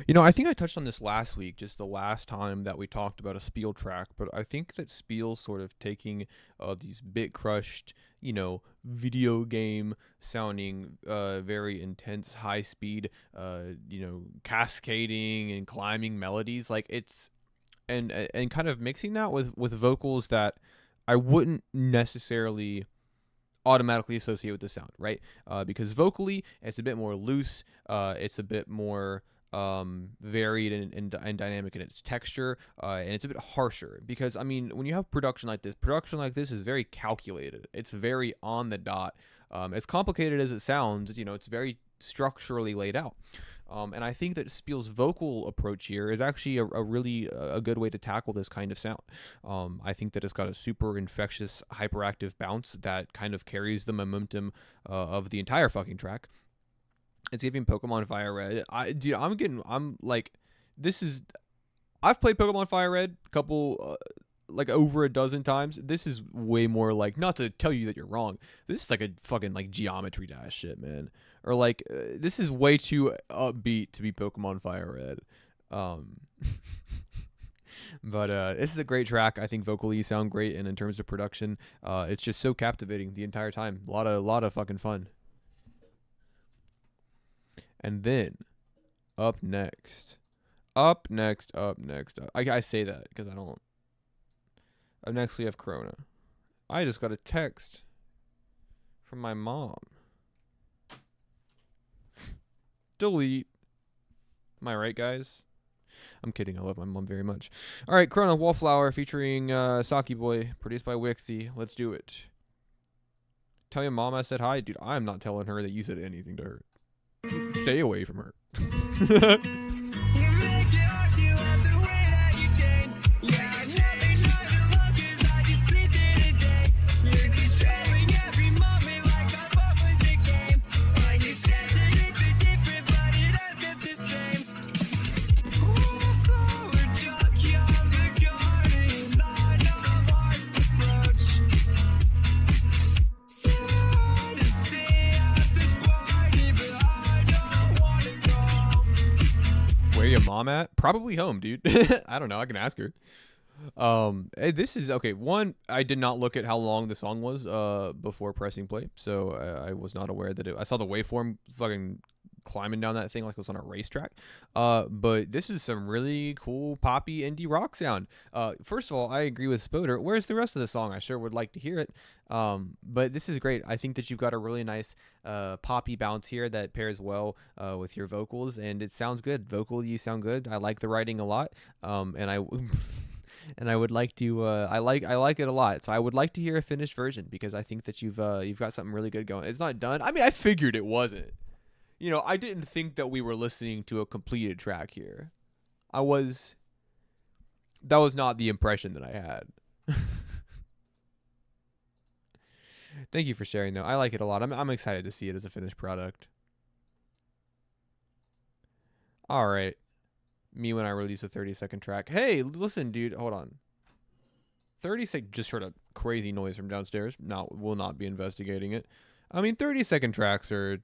You know, I think I touched on this last week, just the last time that we talked about a Spiel track, but I think that Spiel's sort of taking these bit crushed, you know, video game sounding, very intense, high speed, you know, cascading and climbing melodies, like it's and kind of mixing that with vocals that I wouldn't necessarily automatically associate with the sound, right? Because vocally, it's a bit more loose, it's a bit more varied and dynamic in its texture, and it's a bit harsher. Because I mean, when you have production like this is very calculated. It's very on the dot. As complicated as it sounds, you know, it's very structurally laid out. And I think that Spiel's vocal approach here is actually a really a good way to tackle this kind of sound. I think that it's got a super infectious, hyperactive bounce that kind of carries the momentum of the entire fucking track. It's giving Pokemon Fire Red. I've played Pokemon Fire Red a couple, like over a dozen times. This is way more like, not to tell you that you're wrong, this is like a fucking like Geometry Dash shit, man. Or like, this is way too upbeat to be Pokemon Fire Red. But this is a great track. I think vocally you sound great, and in terms of production, it's just so captivating the entire time. A lot of fucking fun. And then, up next, I say that because I don't. Up next we have Corona. I just got a text from my mom. Delete. Am I right, guys? I'm kidding. I love my mom very much. All right, Corona Wallflower featuring Saki Boy, produced by Wixie. Let's do it. Tell your mom I said hi. Dude, I'm not telling her that you said anything to her. Stay away from her. Where your mom at? Probably home, dude. I don't know. I can ask her. Hey, this is okay. One, I did not look at how long the song was before pressing play, so I was not aware that I saw the waveform fucking climbing down that thing like it was on a racetrack. But this is some really cool poppy indie rock sound. First of all, I agree with Spoder. Where's the rest of the song? I sure would like to hear it. But this is great. I think that you've got a really nice poppy bounce here that pairs well with your vocals, and it sounds good. Vocally, you sound good. I like the writing a lot. And I and I would like to I like it a lot. So I would like to hear a finished version because I think that you've got something really good going. It's not done. I mean, I figured it wasn't. You know, I didn't think that we were listening to a completed track here. That was not the impression that I had. Thank you for sharing, though. I like it a lot. I'm excited to see it as a finished product. All right. Me when I release a 30-second track. Hey, listen, dude. Hold on. 30-second. Just heard a crazy noise from downstairs. No, we'll not be investigating it. I mean, 30-second tracks are...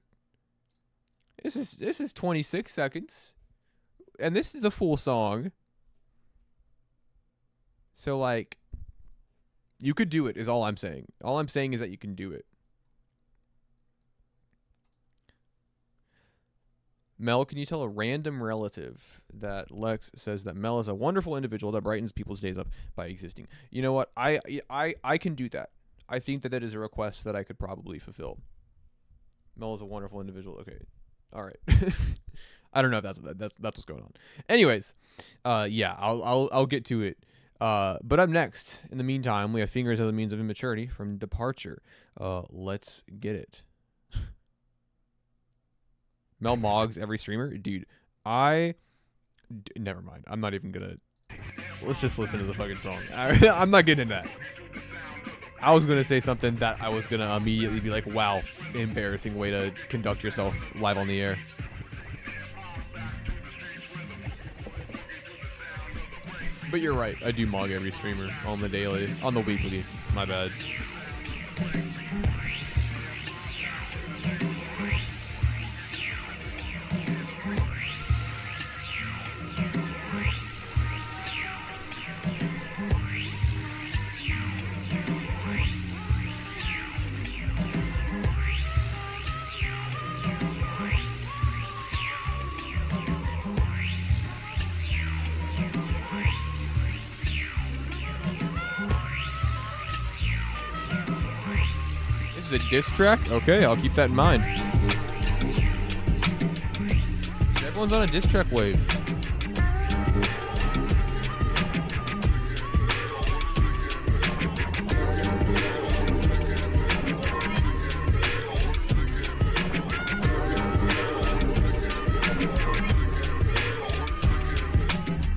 This is 26 seconds. And this is a full song. So, like... You could do it, is all I'm saying. All I'm saying is that you can do it. Mel, can you tell a random relative that Lex says that Mel is a wonderful individual that brightens people's days up by existing? You know what? I can do that. I think that is a request that I could probably fulfill. Mel is a wonderful individual. Okay. All right. I don't know if that's what's going on. Anyways, yeah, I'll get to it. But up next, in the meantime, we have Fingers of the Means of Immaturity from Departure. Let's get it. Mel Moggs every streamer? Dude, never mind. I'm not even gonna... Let's just listen to the fucking song. I'm not getting into that. I was gonna say something that I was gonna immediately be like, wow, embarrassing way to conduct yourself live on the air. But you're right, I do mog every streamer on the daily, on the weekly. My bad. is a diss track? Okay, I'll keep that in mind. Everyone's on a diss track wave.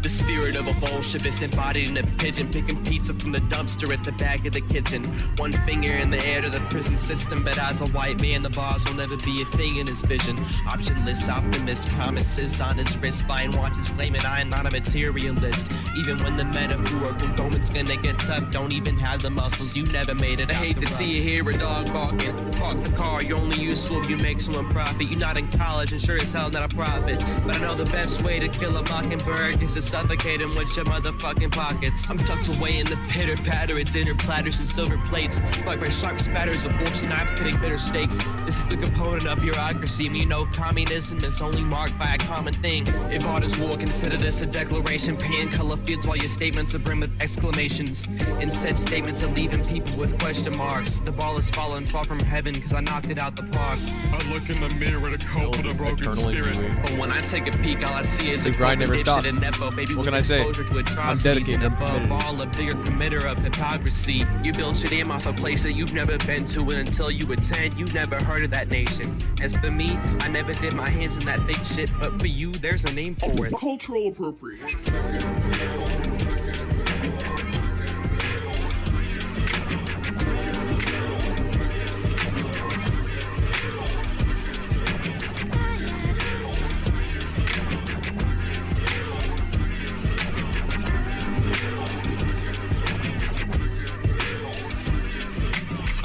The spirit of a Bolshevist embodied in a pigeon, picking pizza from the dumpster at the back of the kitchen. One finger in the air to the prison system, but as a white man, the bars will never be a thing in his vision. Optionless optimist, promises on his wrist, buying watches claiming I am not a materialist. Even when the metaphorical going's gonna get tough, don't even have the muscles, you never made it. I hate to see you hear a dog barking. Park the car, you're only useful if you make someone profit. You're not in college and sure as hell not a prophet, but I know the best way to kill a mockingbird is to suffocate him with your motherfucking pockets. I'm tucked away in the pitter patter of dinner platters and silver plates, like by sharp spatters of forks and knives cutting bitter steaks. This is the component of bureaucracy. We know communism is only marked by a common thing. If art is war, consider this a declaration. Paint color fields while your statements are brim with exclamations. Instead, statements are leaving people with question marks. The ball has fallen far from heaven because I knocked it out the park. I look in the mirror to cope with a broken spirit. But when I take a peek, all I see is The a grind never stops. and nepo, baby, What with can I say? exposure to I'm atrocities dedicated. and above Committed. all a bigger committer of hypocrisy. You built your name off a place that you've never been to, and until you attend, you never heard of that nation. As for me, I never did my hands in that big shit, but for you, there's a name for it. Cultural appropriation.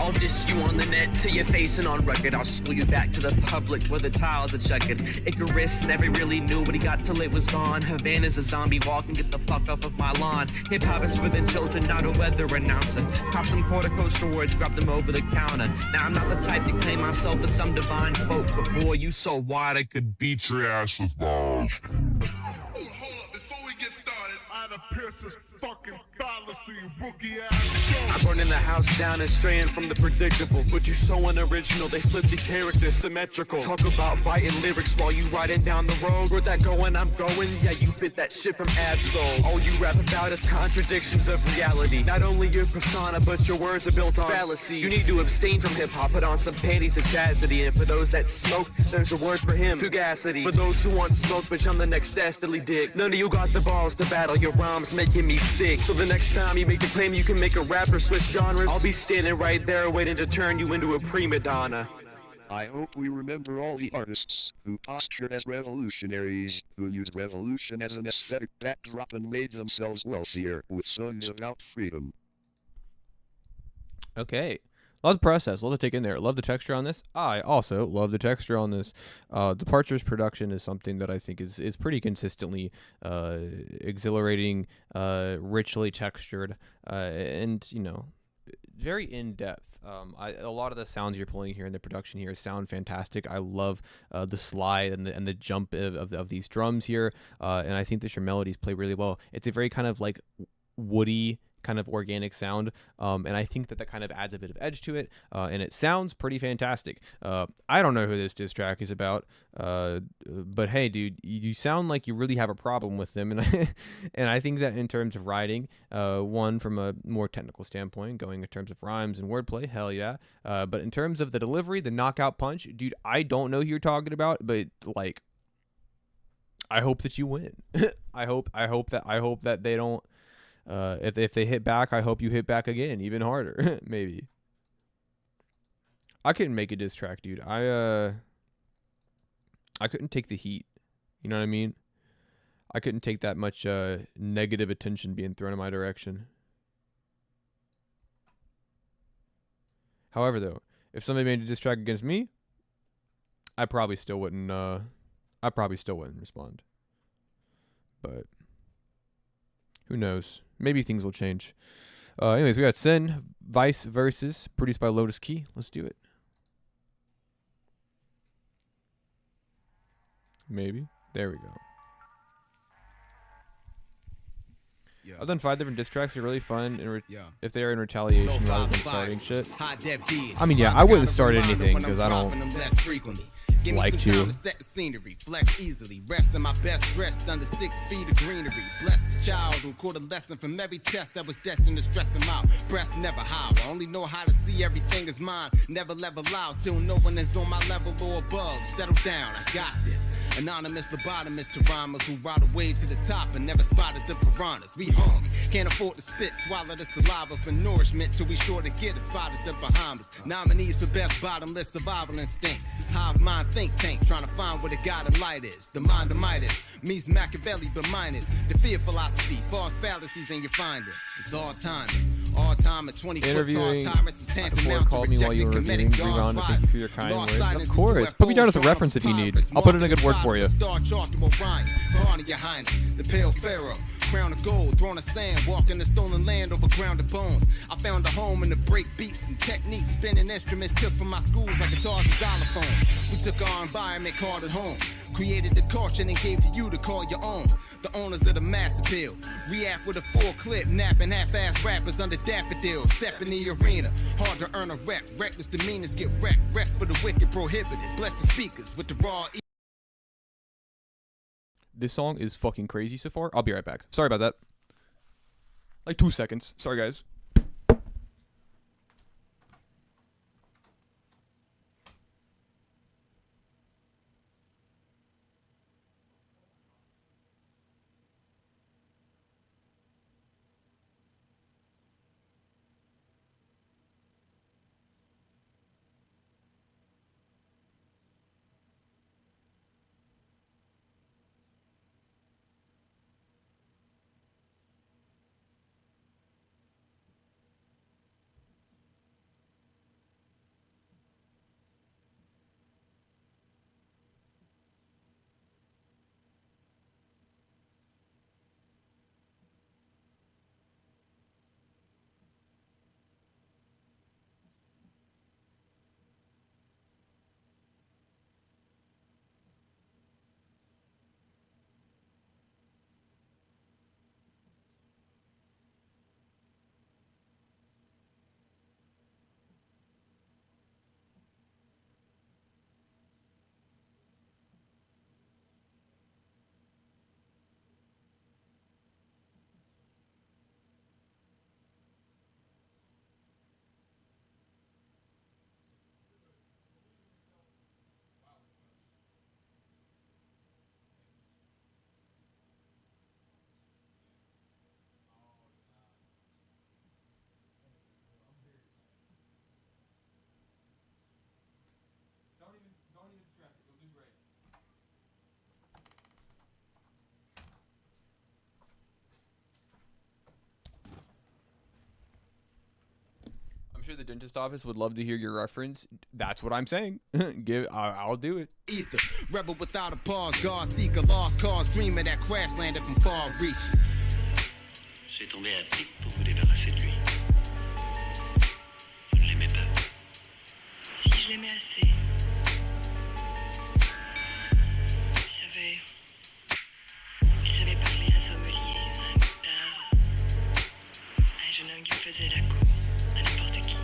I'll diss you on the net till you're facing on record. I'll school you back to the public where the tiles are checkered. Icarus never really knew what he got till it was gone. Havana's a zombie walking, get the fuck off of my lawn. Hip hop is for the children, not a weather announcer. Pop some corticosteroids, grab them over the counter. Now I'm not the type to claim myself as some divine folk, but boy, you so wide I could beat your ass with balls. Hold up, before we get started, I'd pierce this fucking phallus through you rookie ass. I'm burning the house down and straying from the predictable, but you so unoriginal, they flip the characters symmetrical. Talk about writing lyrics while you riding down the road. Where that going, I'm going, yeah, you bit that shit from Absol. All you rap about is contradictions of reality. Not only your persona, but your words are built on fallacies. You need to abstain from hip-hop, put on some panties of chastity. And for those that smoke, there's a word for him, fugacity. For those who want smoke, bitch, I'm the next dastardly dick. None of you got the balls to battle, your rhymes making me sick. So the next time you make the claim you can make a rapper switch genres, I'll be standing right there waiting to turn you into a prima donna. I hope we remember all the artists who postured as revolutionaries, who used revolution as an aesthetic backdrop and made themselves wealthier with songs about freedom. Okay. Love the process. Love to take in there. Love the texture on this. I also love the texture on this. Departure's production is something that I think is pretty consistently exhilarating, richly textured, and, you know, very in-depth. A lot of the sounds you're pulling here in the production here sound fantastic. I love the slide and the jump of these drums here, and I think that your melodies play really well. It's a very kind of like woody, kind of organic sound, and I think that kind of adds a bit of edge to it, and it sounds pretty fantastic. I don't know who this diss track is about, but hey, dude, you sound like you really have a problem with them, and and I think that in terms of writing, one from a more technical standpoint, going in terms of rhymes and wordplay, hell yeah, but in terms of the delivery, the knockout punch, dude, I don't know who you're talking about, but like, I hope that you win. I hope that they don't. If they hit back, I hope you hit back again, even harder, maybe. I couldn't make a diss track, dude. I couldn't take the heat. You know what I mean? I couldn't take that much negative attention being thrown in my direction. However, though, if somebody made a diss track against me, I probably still wouldn't. I probably still wouldn't respond. But who knows? Maybe things will change. Anyways, we got Sin Vice Versus, produced by Lotus Key. Let's do it. Maybe. There we go. I've done 5 different diss tracks. They're really fun if they are in retaliation rather than starting shit. I mean, yeah, I wouldn't start anything because I don't like to. Set the scenery, flex easily, rest in my best dressed under 6 feet of greenery. Blessed child who caught a lesson from every test that was destined to stress him out. Breast never how, I only know how to see everything is mine. Never level out till no one is on my level or above. Settle down, I got this. Anonymous lobotomist to rhymers who ride a wave to the top and never spotted the piranhas. We hungry, can't afford to spit, swallow the saliva for nourishment till we sure to get a spot at the Bahamas. Nominees for best bottomless survival instinct. Hive mind think tank, trying to find where the God of light is. The mind of Midas, me's Machiavelli but minus the fear philosophy, false fallacies in your findings. It's all time. All time is 20 Interviewing foot tall tyrants is tantamount to called me while you were reviewing Rerun. Thank you for your kind words. Of course. Put me down as a reference if you need. I'll put in a good word for you. Your Highness, the pale pharaoh, crown of gold, throne of sand, walking the stolen land over grounded bones. I found a home in the break beats and techniques, spinning instruments took from my schools like guitars and xylophones. We took our environment, called it home, created the culture and gave to you to call your own. The owners of the mass appeal, react with a full clip, napping half-ass rappers under daffodils. Step in the arena, hard to earn a rep, reckless demeanors get wrecked, rest for the wicked prohibited. Bless the speakers with the raw. This song is fucking crazy so far. I'll be right back. Sorry about that. Like 2 seconds. Sorry, guys. Don't even stress it. You'll do great. I'm sure the dentist office would love to hear your reference. That's what I'm saying. I'll do it. Ether, rebel without a pause, God seeker, lost cause, dreamer that crash landed from far reach. J'ai tombé à pic pour vous débarrasser de lui. Vous ne l'aimez pas. Si je l'aimais assez. Il savait parler à un sommelier, à un guitare, à un jeune homme qui faisait la cour, à n'importe qui.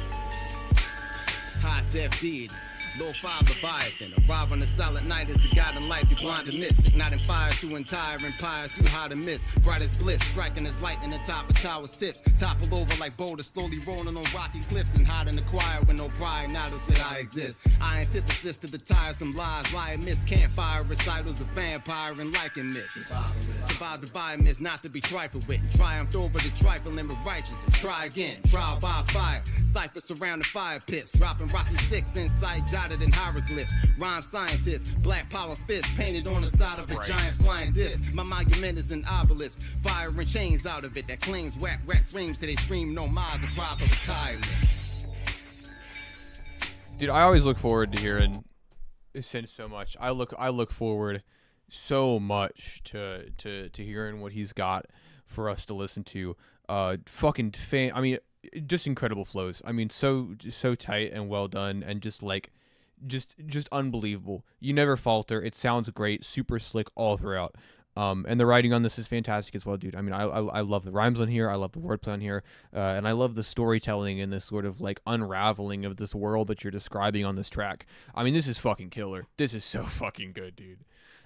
High def deed. Low five Leviathan, arrive on a silent night as the God in light through blind and mist. Igniting fires through entire empires, too high to miss. Bright as bliss, striking as lightning the top of towers tips. Topple over like boulders, slowly rolling on rocky cliffs. And hide in the quiet with no pride, not as that I exist. I antithesis to the tiresome lies, lie and miss. Campfire recitals of vampire and lichen myths. Survived by myths, not to be trifled with. Triumphed over the trifling with righteousness. Try again, trial by fire. Cypher surrounding fire pits. Dropping Rocky 6 inside jotted in hieroglyphs. Rhyme scientist, black power fist painted on the side of a giant flying disc. My monument is an obelisk, firing chains out of it that claims whack dreams till they scream no miles of pride for retirement. Dude, I always look forward to hearing Sin so much. I look forward so much to hearing what he's got for us to listen to. I mean, just incredible flows. I mean, so tight and well done, and just unbelievable. You never falter. It sounds great, super slick all throughout. And the writing on this is fantastic as well, dude. I mean, I love the rhymes on here. I love the wordplay on here. And I love the storytelling and this sort of like unraveling of this world that you're describing on this track. I mean, this is fucking killer. This is so fucking good, dude.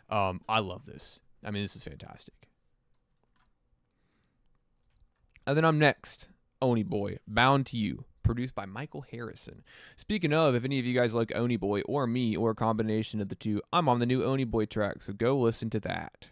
I love this. I mean, this is fantastic. And then I'm next. Oni Boy, Bound to You, produced by Michael Harrison. Speaking of, if any of you guys like Oni Boy or me or a combination of the two, I'm on the new Oni Boy track, so go listen to that.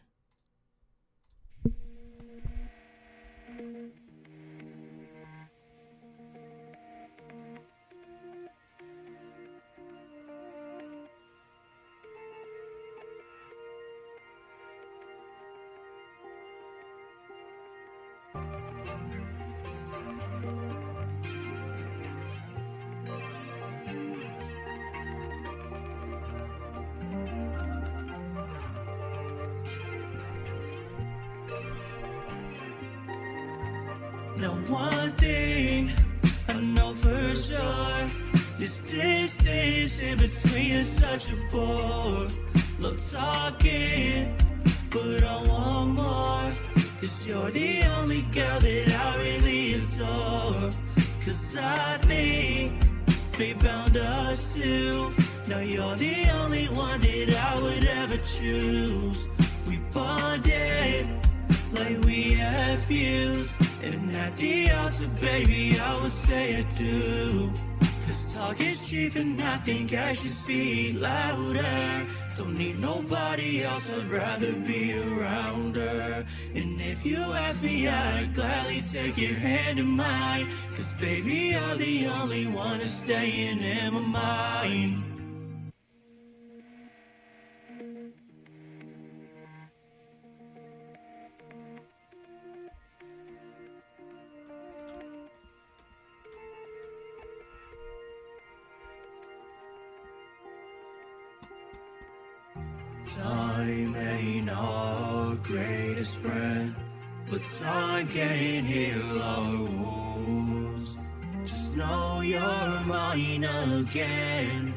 Now one thing I know for sure, this distance in between is such a bore. Love talking, but I want more, 'cause you're the only girl that I really adore. 'Cause I think fate bound us two. Now you're the only one that I would ever choose. We bonded like we had fused, and at the altar, baby, I would say I do. 'Cause talk is cheap and I think I should speak louder. Don't need nobody else, I'd rather be around her. And if you ask me, I'd gladly take your hand in mine. 'Cause baby, you're the only one that's staying in my mind. Time ain't our greatest friend, but time can't heal our wounds. Just know you're mine again,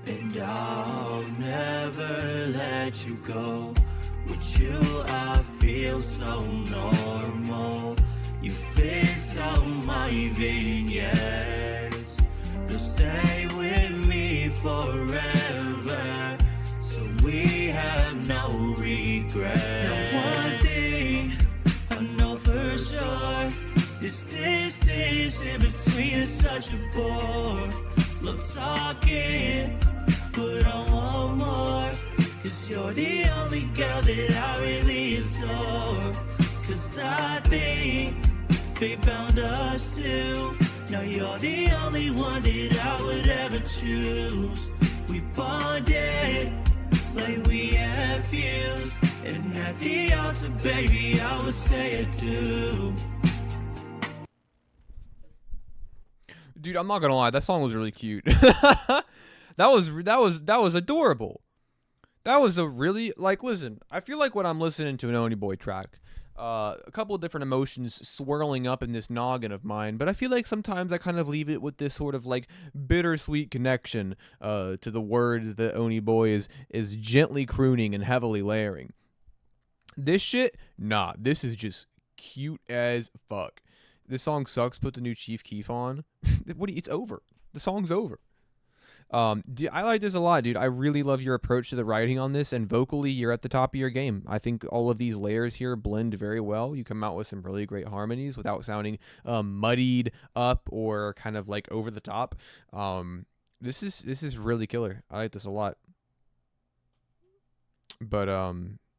and I'll never let you go. With you I feel so normal. You fixed all my vignettes. You'll stay with me forever, so we have no regret. Now one thing I know for sure, this distance in between is such a bore. Love talking, but I want more, 'cause you're the only girl that I really adore. 'Cause I think fate bound us two. Now you're the only one that I would ever choose. We bonded like we had fused, and at the altar, baby, I would say I do. Dude, I'm not gonna lie, that song was really cute. that was adorable. That was a really, like, listen, I feel like when I'm listening to an Oni Boy track, a couple of different emotions swirling up in this noggin of mine, but I feel like sometimes I kind of leave it with this sort of like bittersweet connection to the words that Oni Boy is gently crooning and heavily layering. This shit, nah, this is just cute as fuck. This song sucks. Put the new Chief Keef on. It's over. The song's over. Dude, I like this a lot, dude. I really love your approach to the writing on this, and vocally, you're at the top of your game. I think all of these layers here blend very well. You come out with some really great harmonies without sounding muddied up or kind of like over the top. This is really killer. I like this a lot. But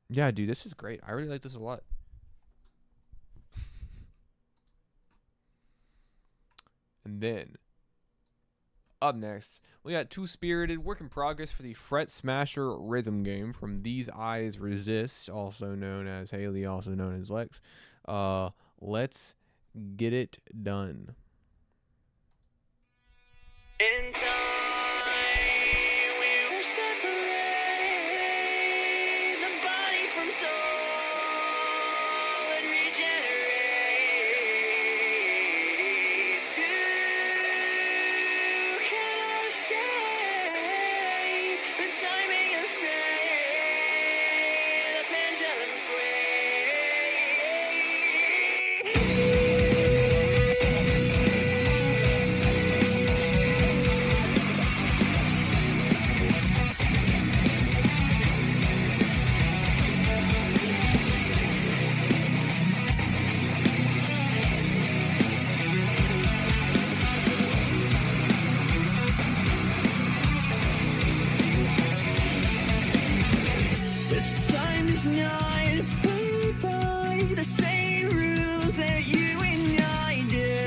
yeah, dude, this is great. I really like this a lot. And then up next, we got Two Spirited, work in progress for the Fret Smasher rhythm game from These Eyes Resist, also known as Haley, also known as Lex. Let's get it done. In time, we will separate the body from soul and regenerate. You cannot escape the timing of fate. The pendulum not play by the same rules that you and I do.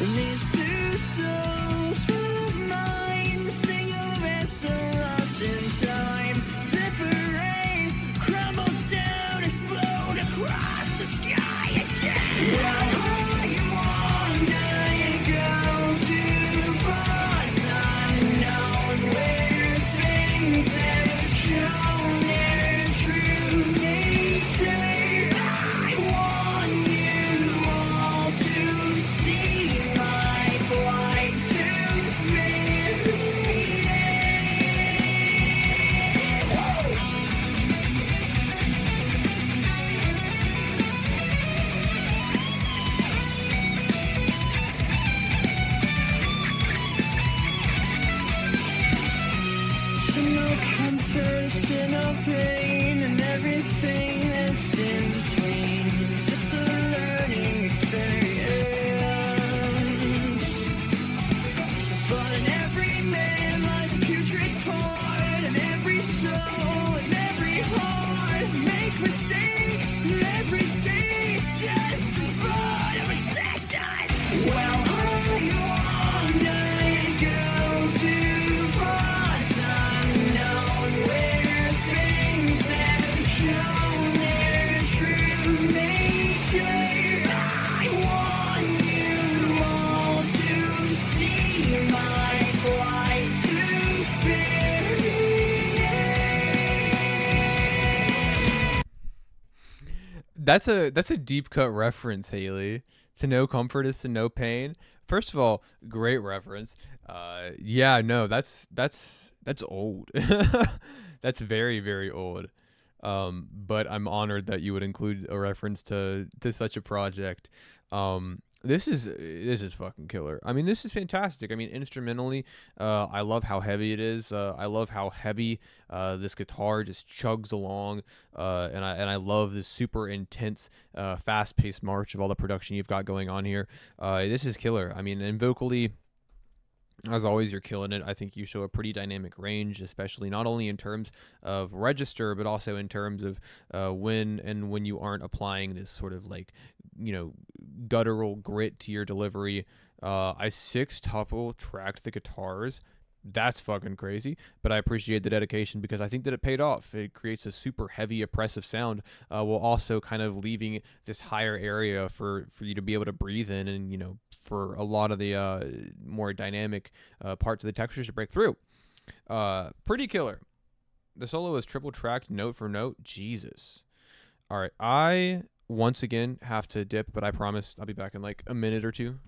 And these two souls will mind sing a vessel lost in time. Separate, crumble down, explode across the sky again. Well, I wanna go to parts unknown where things have shown their true nature. I want you all to see my flight to spirit. To no comfort, to no pain, and everything that's in between. It's just a learning experience. For in every man lies a putrid part, and every soul and every heart make mistakes. And every day is just a fraud of existence. Well, I wanna go to parts unknown where things have shown their true nature. I want you all to see my flight to spirit. That's a deep cut reference, Haley. To know comfort is to know pain. First of all, great reference. Yeah, no, that's old. That's very, very old. But I'm honored that you would include a reference to such a project. This is fucking killer. I mean, this is fantastic. I mean, instrumentally, I love how heavy it is. I love how heavy this guitar just chugs along, and I love this super intense, fast-paced march of all the production you've got going on here. This is killer. I mean, and vocally, as always, you're killing it. I think you show a pretty dynamic range, especially not only in terms of register, but also in terms of when you aren't applying this sort of like, guttural grit to your delivery. I 6-tuple tracked the guitars. That's fucking crazy, but I appreciate the dedication because I think that it paid off. It creates a super heavy, oppressive sound, while also kind of leaving this higher area for you to be able to breathe in, and for a lot of the more dynamic parts of the textures to break through. Pretty killer. The solo is triple tracked note for note. Jesus. All right, I once again have to dip, but I promise I'll be back in like a minute or two.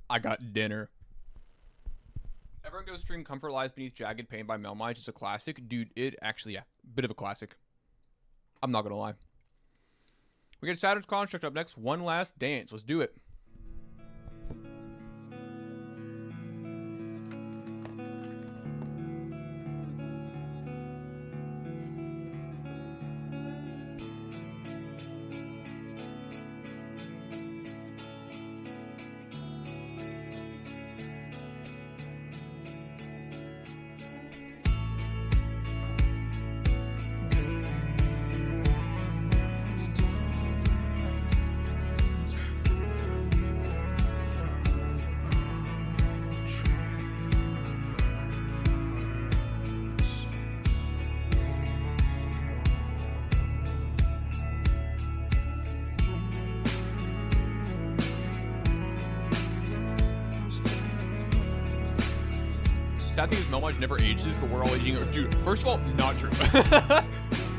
I got dinner. Everyone go stream Comfort Lies Beneath Jagged Pain by melmige. It's a classic. Dude, it actually, yeah, bit of a classic. I'm not gonna lie. We get Saturn's Construct up next. One Last Dance. Let's do it. Sad thing is melmige never ages, but we're all aging. Dude, first of all, not true.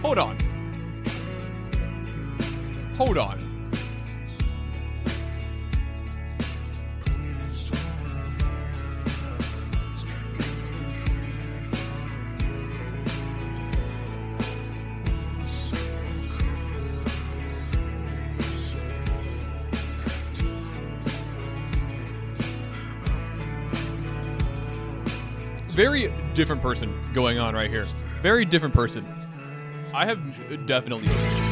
Hold on. Hold on. Very different person going on right here. Very different person. I have definitely aged.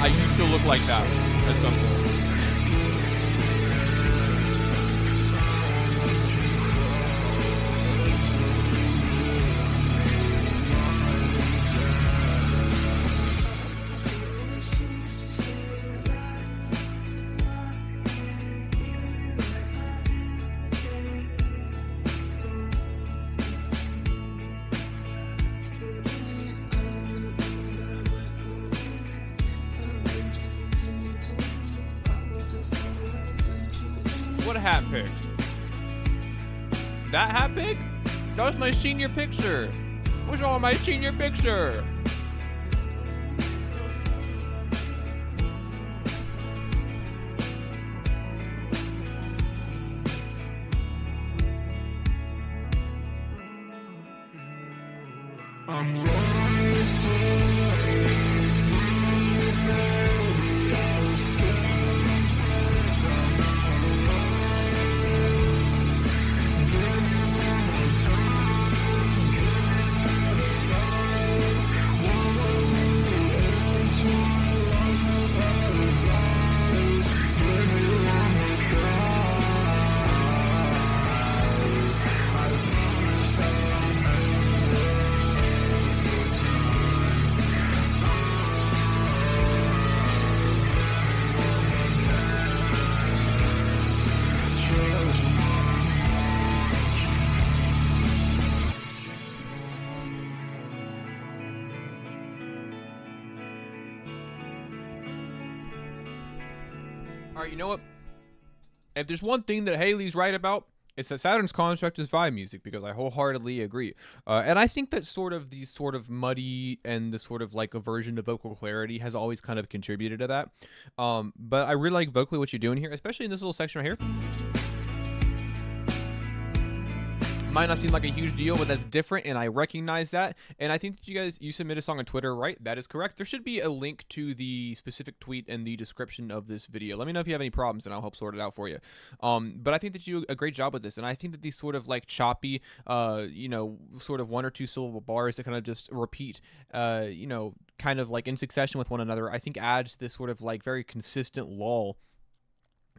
I used to look like that at some point. What hat pick? That hat pick? That was my senior picture. What's wrong with my senior picture? Alright, you know what? If there's one thing that Haley's right about, it's that Saturn's Construct is vibe music, because I wholeheartedly agree. And I think that sort of these sort of muddy and the sort of like aversion to vocal clarity has always kind of contributed to that. But I really like vocally what you're doing here, especially in this little section right here. Might not seem like a huge deal, but that's different, and I recognize that. And I think that you submit a song on Twitter, right? That is correct. There should be a link to the specific tweet in the description of this video. Let me know if you have any problems, and I'll help sort it out for you. But I think that you do a great job with this, and I think that these sort of like choppy, you know, sort of 1 or 2 syllable bars that kind of just repeat, you know, kind of like in succession with one another, I think adds this sort of like very consistent lull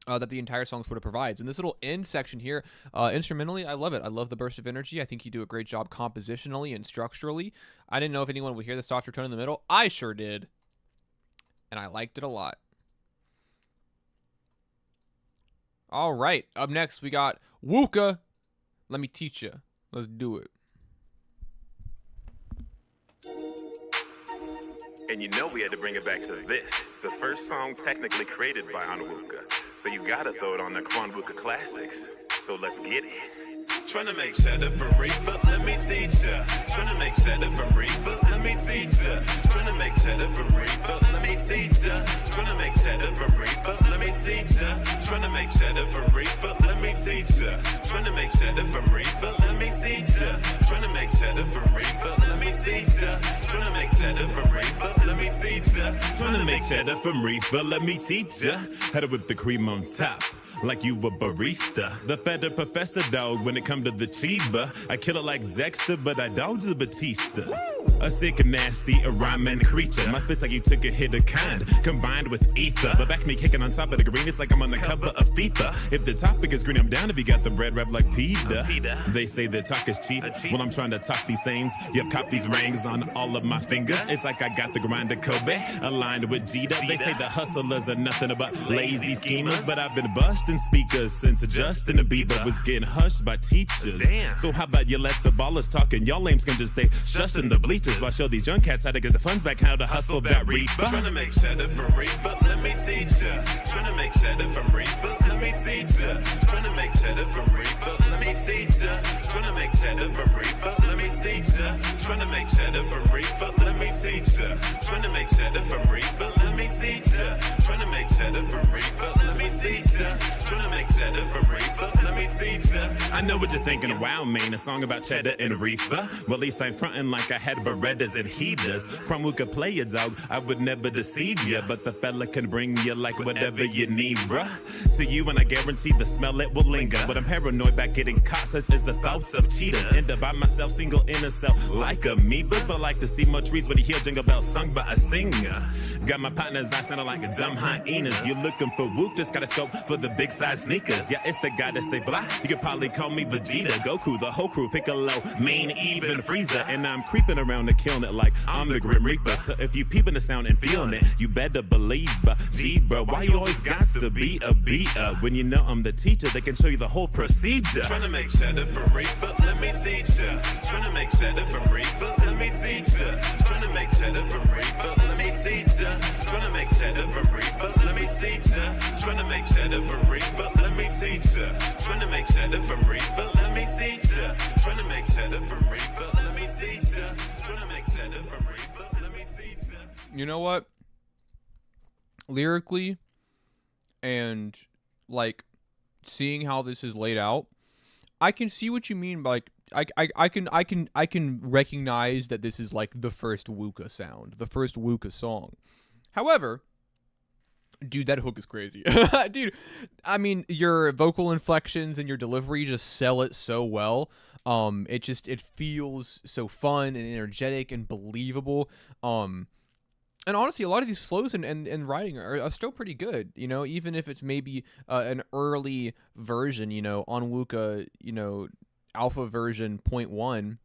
that the entire song sort of provides. And this little end section here, instrumentally, I love it. I love the burst of energy. I think you do a great job compositionally and structurally. I didn't know if anyone would hear the softer tone in the middle. I sure did. And I liked it a lot. All right. Up next, we got Wooka Let me teach you. Let's do it. And you know we had to bring it back to this, the first song technically created by Onwuka. So you gotta throw it on the Onwuka classics. So let's get it. Tryna make cheddar for Reaper, let me teach ya. Tryna make cheddar for Reaper, let me teach ya. Tryna make cheddar for Reaper, let me teach ya. Tryna make cheddar for Reaper, let me teach ya. Tryna make cheddar for Reaper, let me teach ya. Tryna make cheddar for Reaper, let me teach ya. Tryna make cheddar for Reaper, let me teach ya. Tryna make cheddar for Reaper, let me teach ya. Tryna make cheddar from Reaper, let me teach ya. How to whip the cream on top, like you a barista. The feta professor dog when it come to the Chiba. I kill it like Dexter, but I dogs the Batistas. A sick and nasty, a rhyming creature. My spit's like you took a hit of kind, combined with ether. But back me kicking on top of the green, it's like I'm on the cover of FIFA. If the topic is green, I'm down if you got the bread wrapped like pita. They say that talk is cheap. Well, I'm trying to talk these things. You've cop these rings on all of my fingers. It's like I got the grind of Kobe, aligned with Jeter. They say the hustlers are nothing but lazy schemers, but I've been busting speakers since Justin Bieber was getting hushed by teachers. So how about you let the ballers talk and y'all lames can just stay shushed in the bleachers while I show these young cats how to get the funds back, how to hustle that reaper. Tryna make cheddar for Reaper, let me teach ya. Tryna make cheddar for Reaper, let me teach ya. Tryna make cheddar for Reaper, let me teach ya. Tryna make cheddar for Reaper, let me teach ya. Tryna make cheddar for Reaper, let me teach ya. Tryna make cheddar for Reaper, let me teach ya. Tryna make cheddar for Reaper, let me teach ya. Tryna make cheddar for Reaper, let me teach ya. I know what you're thinking, wow, man, a song about cheddar and reefer. Well, at least I'm frontin' like I had Berettas and he does. Cromwell play a dog, I would never deceive ya, but the fella can bring you like whatever you need, bruh. To you, and I guarantee the smell it will linger. But I'm paranoid about getting caught, such as the thoughts of cheaters. End up by myself, single in a cell, like amoebas. But I like to see more trees with a heel jingle bell sung by a singer. Got my partners, I sound like a dumb hyenas. You looking for whoop, just got a scope for the big size sneakers. Yeah, it's the guy that stay black. You could probably call me Vegeta, Goku, the whole crew, Piccolo, main, even Frieza. And I'm creeping around and killing it like I'm the Grim Reaper. So if you peeping the sound and feeling it, you better believe, gee, bro, why you always got to be a beater? When you know I'm the teacher, they can show you the whole procedure. Tryna make cheddar for Reaper, let me teach ya. Tryna make cheddar for Reaper, let me teach ya. Tryna make cheddar for Reaper, let me teach ya. Tryna make cheddar for Reaper, let me teach ya. Tryna make cheddar for Reaper, let me teach ya. Tryna make cheddar for Reaper, let me teach ya. Tryna make cheddar for Reaper, let me teach ya. Tryna make cheddar for Reaper, let me teach ya. You know what? Lyrically and like seeing how this is laid out, I can see what you mean by like I can recognize that this is like the first Wuka sound, the first Wuka song. However, dude, that hook is crazy. Dude, I mean, your vocal inflections and your delivery just sell it so well. It feels so fun and energetic and believable. And honestly, a lot of these flows and writing are still pretty good, you know, even if it's maybe an early version, you know, on Wuka, you know, alpha version 0.1.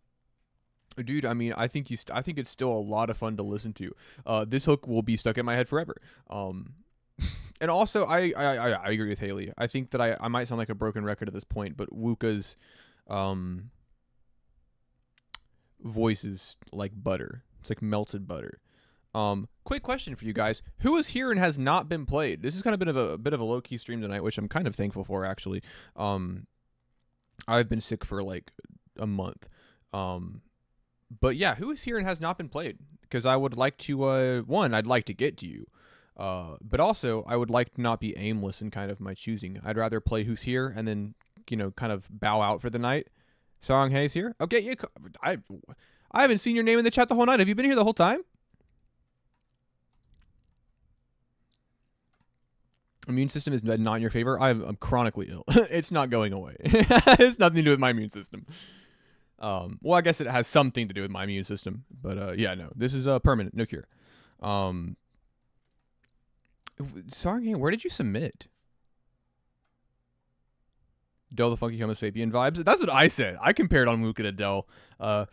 Dude, I mean, I think it's still a lot of fun to listen to. This hook will be stuck in my head forever. And also, I agree with Haley. I think that I might sound like a broken record at this point, but Wuka's voice is like butter. It's like melted butter. Quick question for you guys: who is here and has not been played? This has kind of been a bit of a low key stream tonight, which I'm kind of thankful for, actually. I've been sick for like a month. But yeah, who is here and has not been played? Because I would like to, one, I'd like to get to you. But also, I would like to not be aimless in kind of my choosing. I'd rather play who's here and then, you know, kind of bow out for the night. Song Hay's here? Okay, yeah, I haven't seen your name in the chat the whole night. Have you been here the whole time? Immune system is not in your favor. I'm chronically ill. It's not going away. It's nothing to do with my immune system. Well, I guess it has something to do with my immune system. But yeah, no. This is permanent. No cure. Sorry, where did you submit? Del the Funky Homo Sapien vibes? That's what I said. I compared on Luca to Del a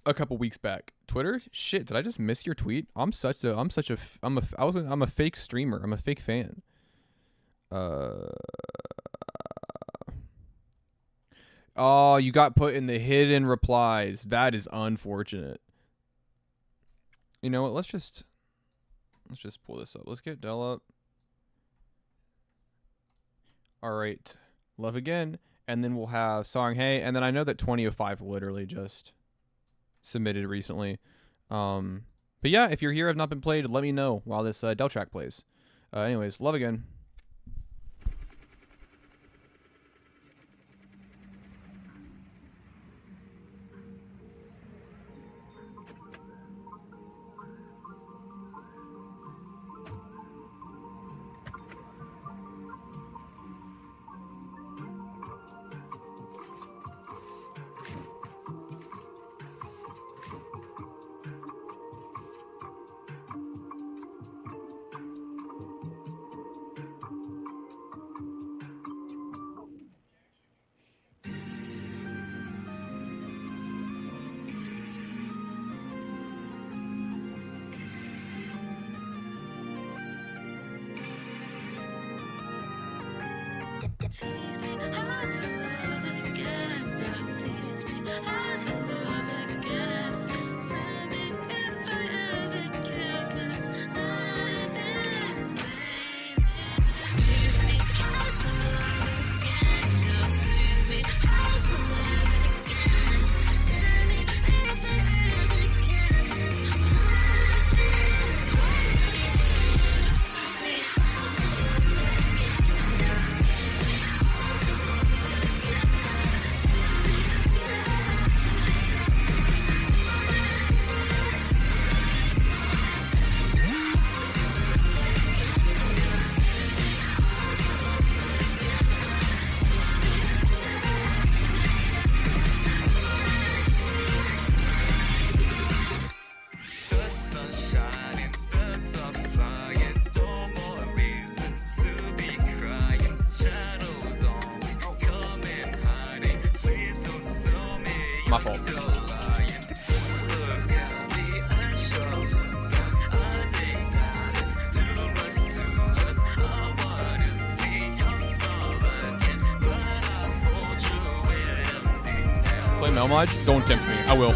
couple weeks back. Twitter? Shit, did I just miss your tweet? I'm a fake streamer. I'm a fake fan. Oh, you got put in the hidden replies. That is unfortunate. You know what? Let's just pull this up. Let's get Dell up. All right. Love Again. And then we'll have Song Hey. And then I know that 2005 literally just submitted recently. But yeah, if you're here, have not been played, let me know while this Dell track plays. Anyways, Love Again. My fault. Play melmige? Don't tempt me. I will.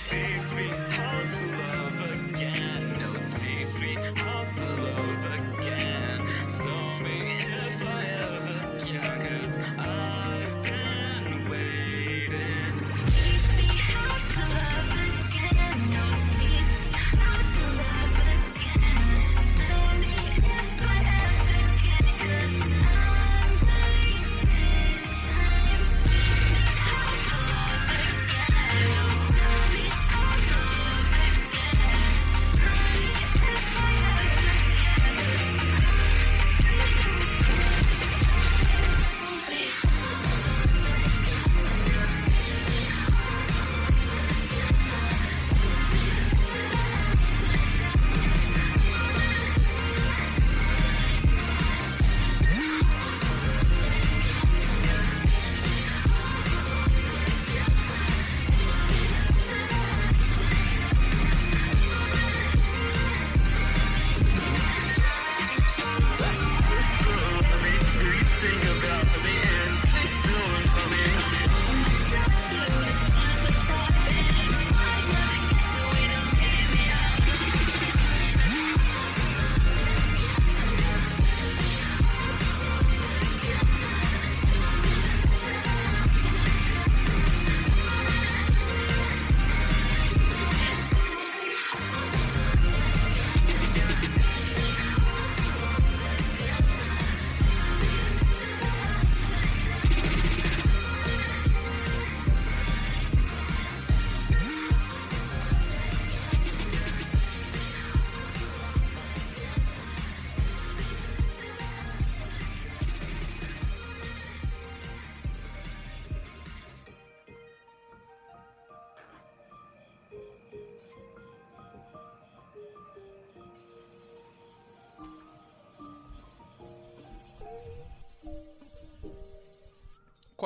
Teach me how to love again. No, teach me how to love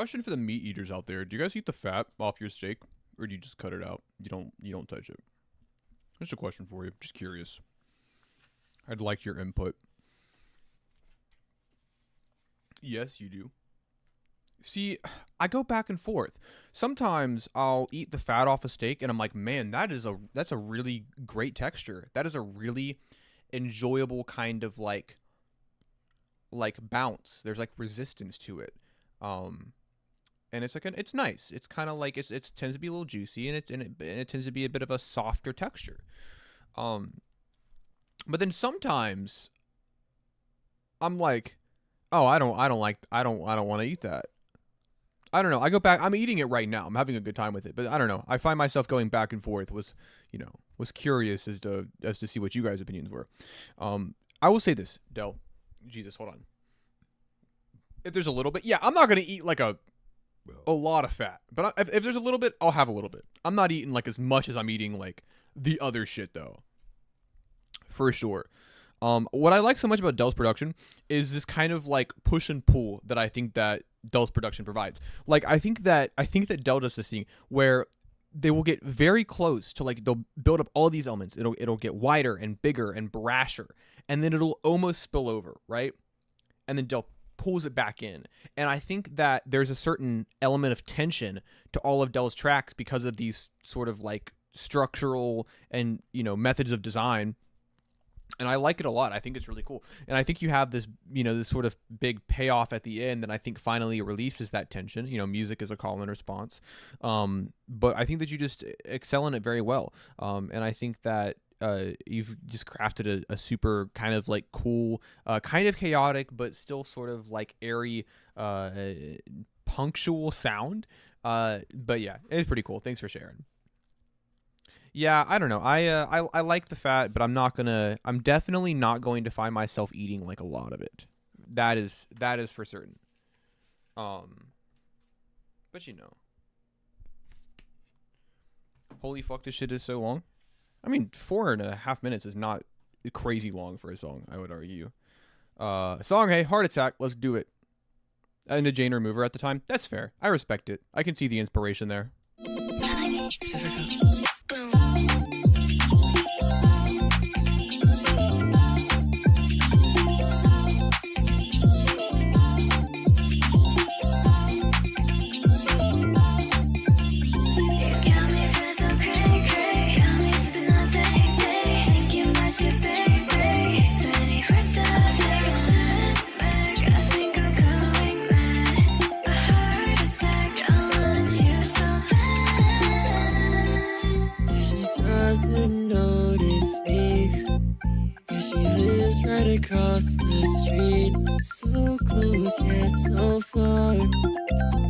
question for the meat eaters out there: do you guys eat the fat off your steak, or do you just cut it out? You don't touch it. Just a question for you. Just curious. I'd like your input. Yes, you do. See, I go back and forth. Sometimes I'll eat the fat off a steak and I'm like, man, that's a really great texture. That is a really enjoyable kind of like bounce. There's like resistance to it. And it's like it's nice. It's kind of like it tends to be a little juicy and it tends to be a bit of a softer texture. But then sometimes I'm like, oh, I don't want to eat that. I don't know. I go back. I'm eating it right now. I'm having a good time with it, but I don't know. I find myself going back and forth. Was curious as to see what you guys' opinions were. I will say this, Del. Jesus, hold on. If there's a little bit, yeah, I'm not gonna eat like a lot of fat, but if there's a little bit, I'll have a little bit. I'm not eating like as much as I'm eating like the other shit though. For sure. What I like so much about Dell's production is this kind of like push and pull that I think that Dell's production provides. Like I think that Dell does this thing where they will get very close to like they'll build up all these elements. It'll get wider and bigger and brasher, and then it'll almost spill over, right? And then Dell pulls it back in. And I think that there's a certain element of tension to all of Dell's tracks because of these sort of like structural and methods of design. And I like it a lot. I think it's really cool. And I think you have this, this sort of big payoff at the end that I think finally releases that tension. Music is a call and response. But I think that you just excel in it very well. And I think that you've just crafted a super kind of like cool, kind of chaotic, but still sort of like airy, punctual sound. But yeah, it's pretty cool. Thanks for sharing. Yeah, I don't know. I like the fat, but I'm definitely not going to find myself eating like a lot of it. That is for certain. But holy fuck, this shit is so long. I mean, 4.5 minutes is not crazy long for a song, I would argue. Song, hey, Heart Attack, let's do it. And a Jane remover at the time. That's fair. I respect it. I can see the inspiration there. Across the street, so close yet so far.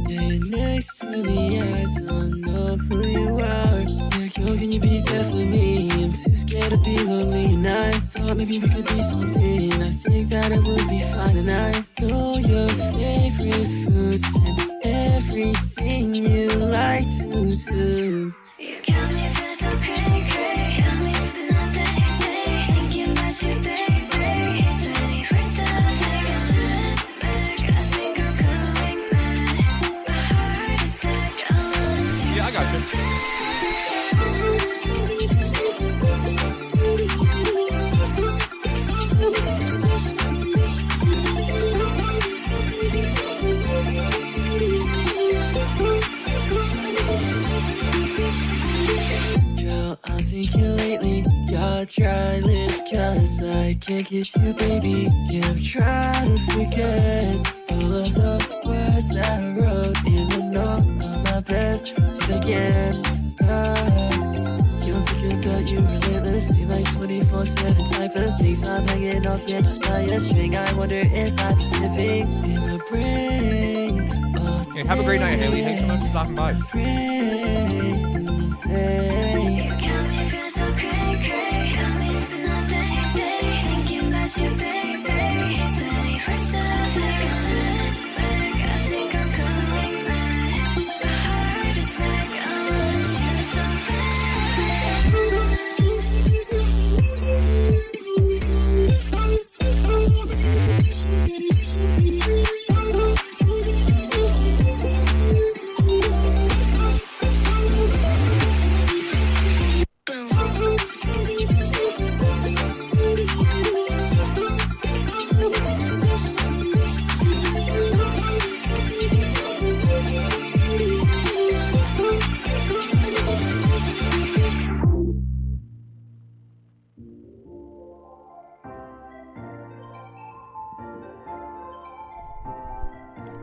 Yeah, you're next to me, I don't know who you are. Yeah, girl, can you be there for me? I'm too scared to be lonely, and I thought maybe we could be something. I think that it would be fine, and I know your favorite foods and everything you like to do. You got me feel so cray cray. Got me sipping all day, thinking about you, baby. I got you. Girl, I'm thinking lately, got dry lips, cause I can't kiss you, baby. Yeah, I'm trying to forget all of the words that I wrote in the note on my bed. Again, you're thinking about you relentlessly, like 24/7 type of things. I'm hanging off, yeah, just by a string. I wonder if I'm just slipping in my brain. Hey, have a great night, Haley. Thanks so much for stopping by. You got me feel so cray cray. Got me sipping all day, thinking about you, baby. 24/7, take a step back. I think I'm going mad. A heart attack, I want you so bad.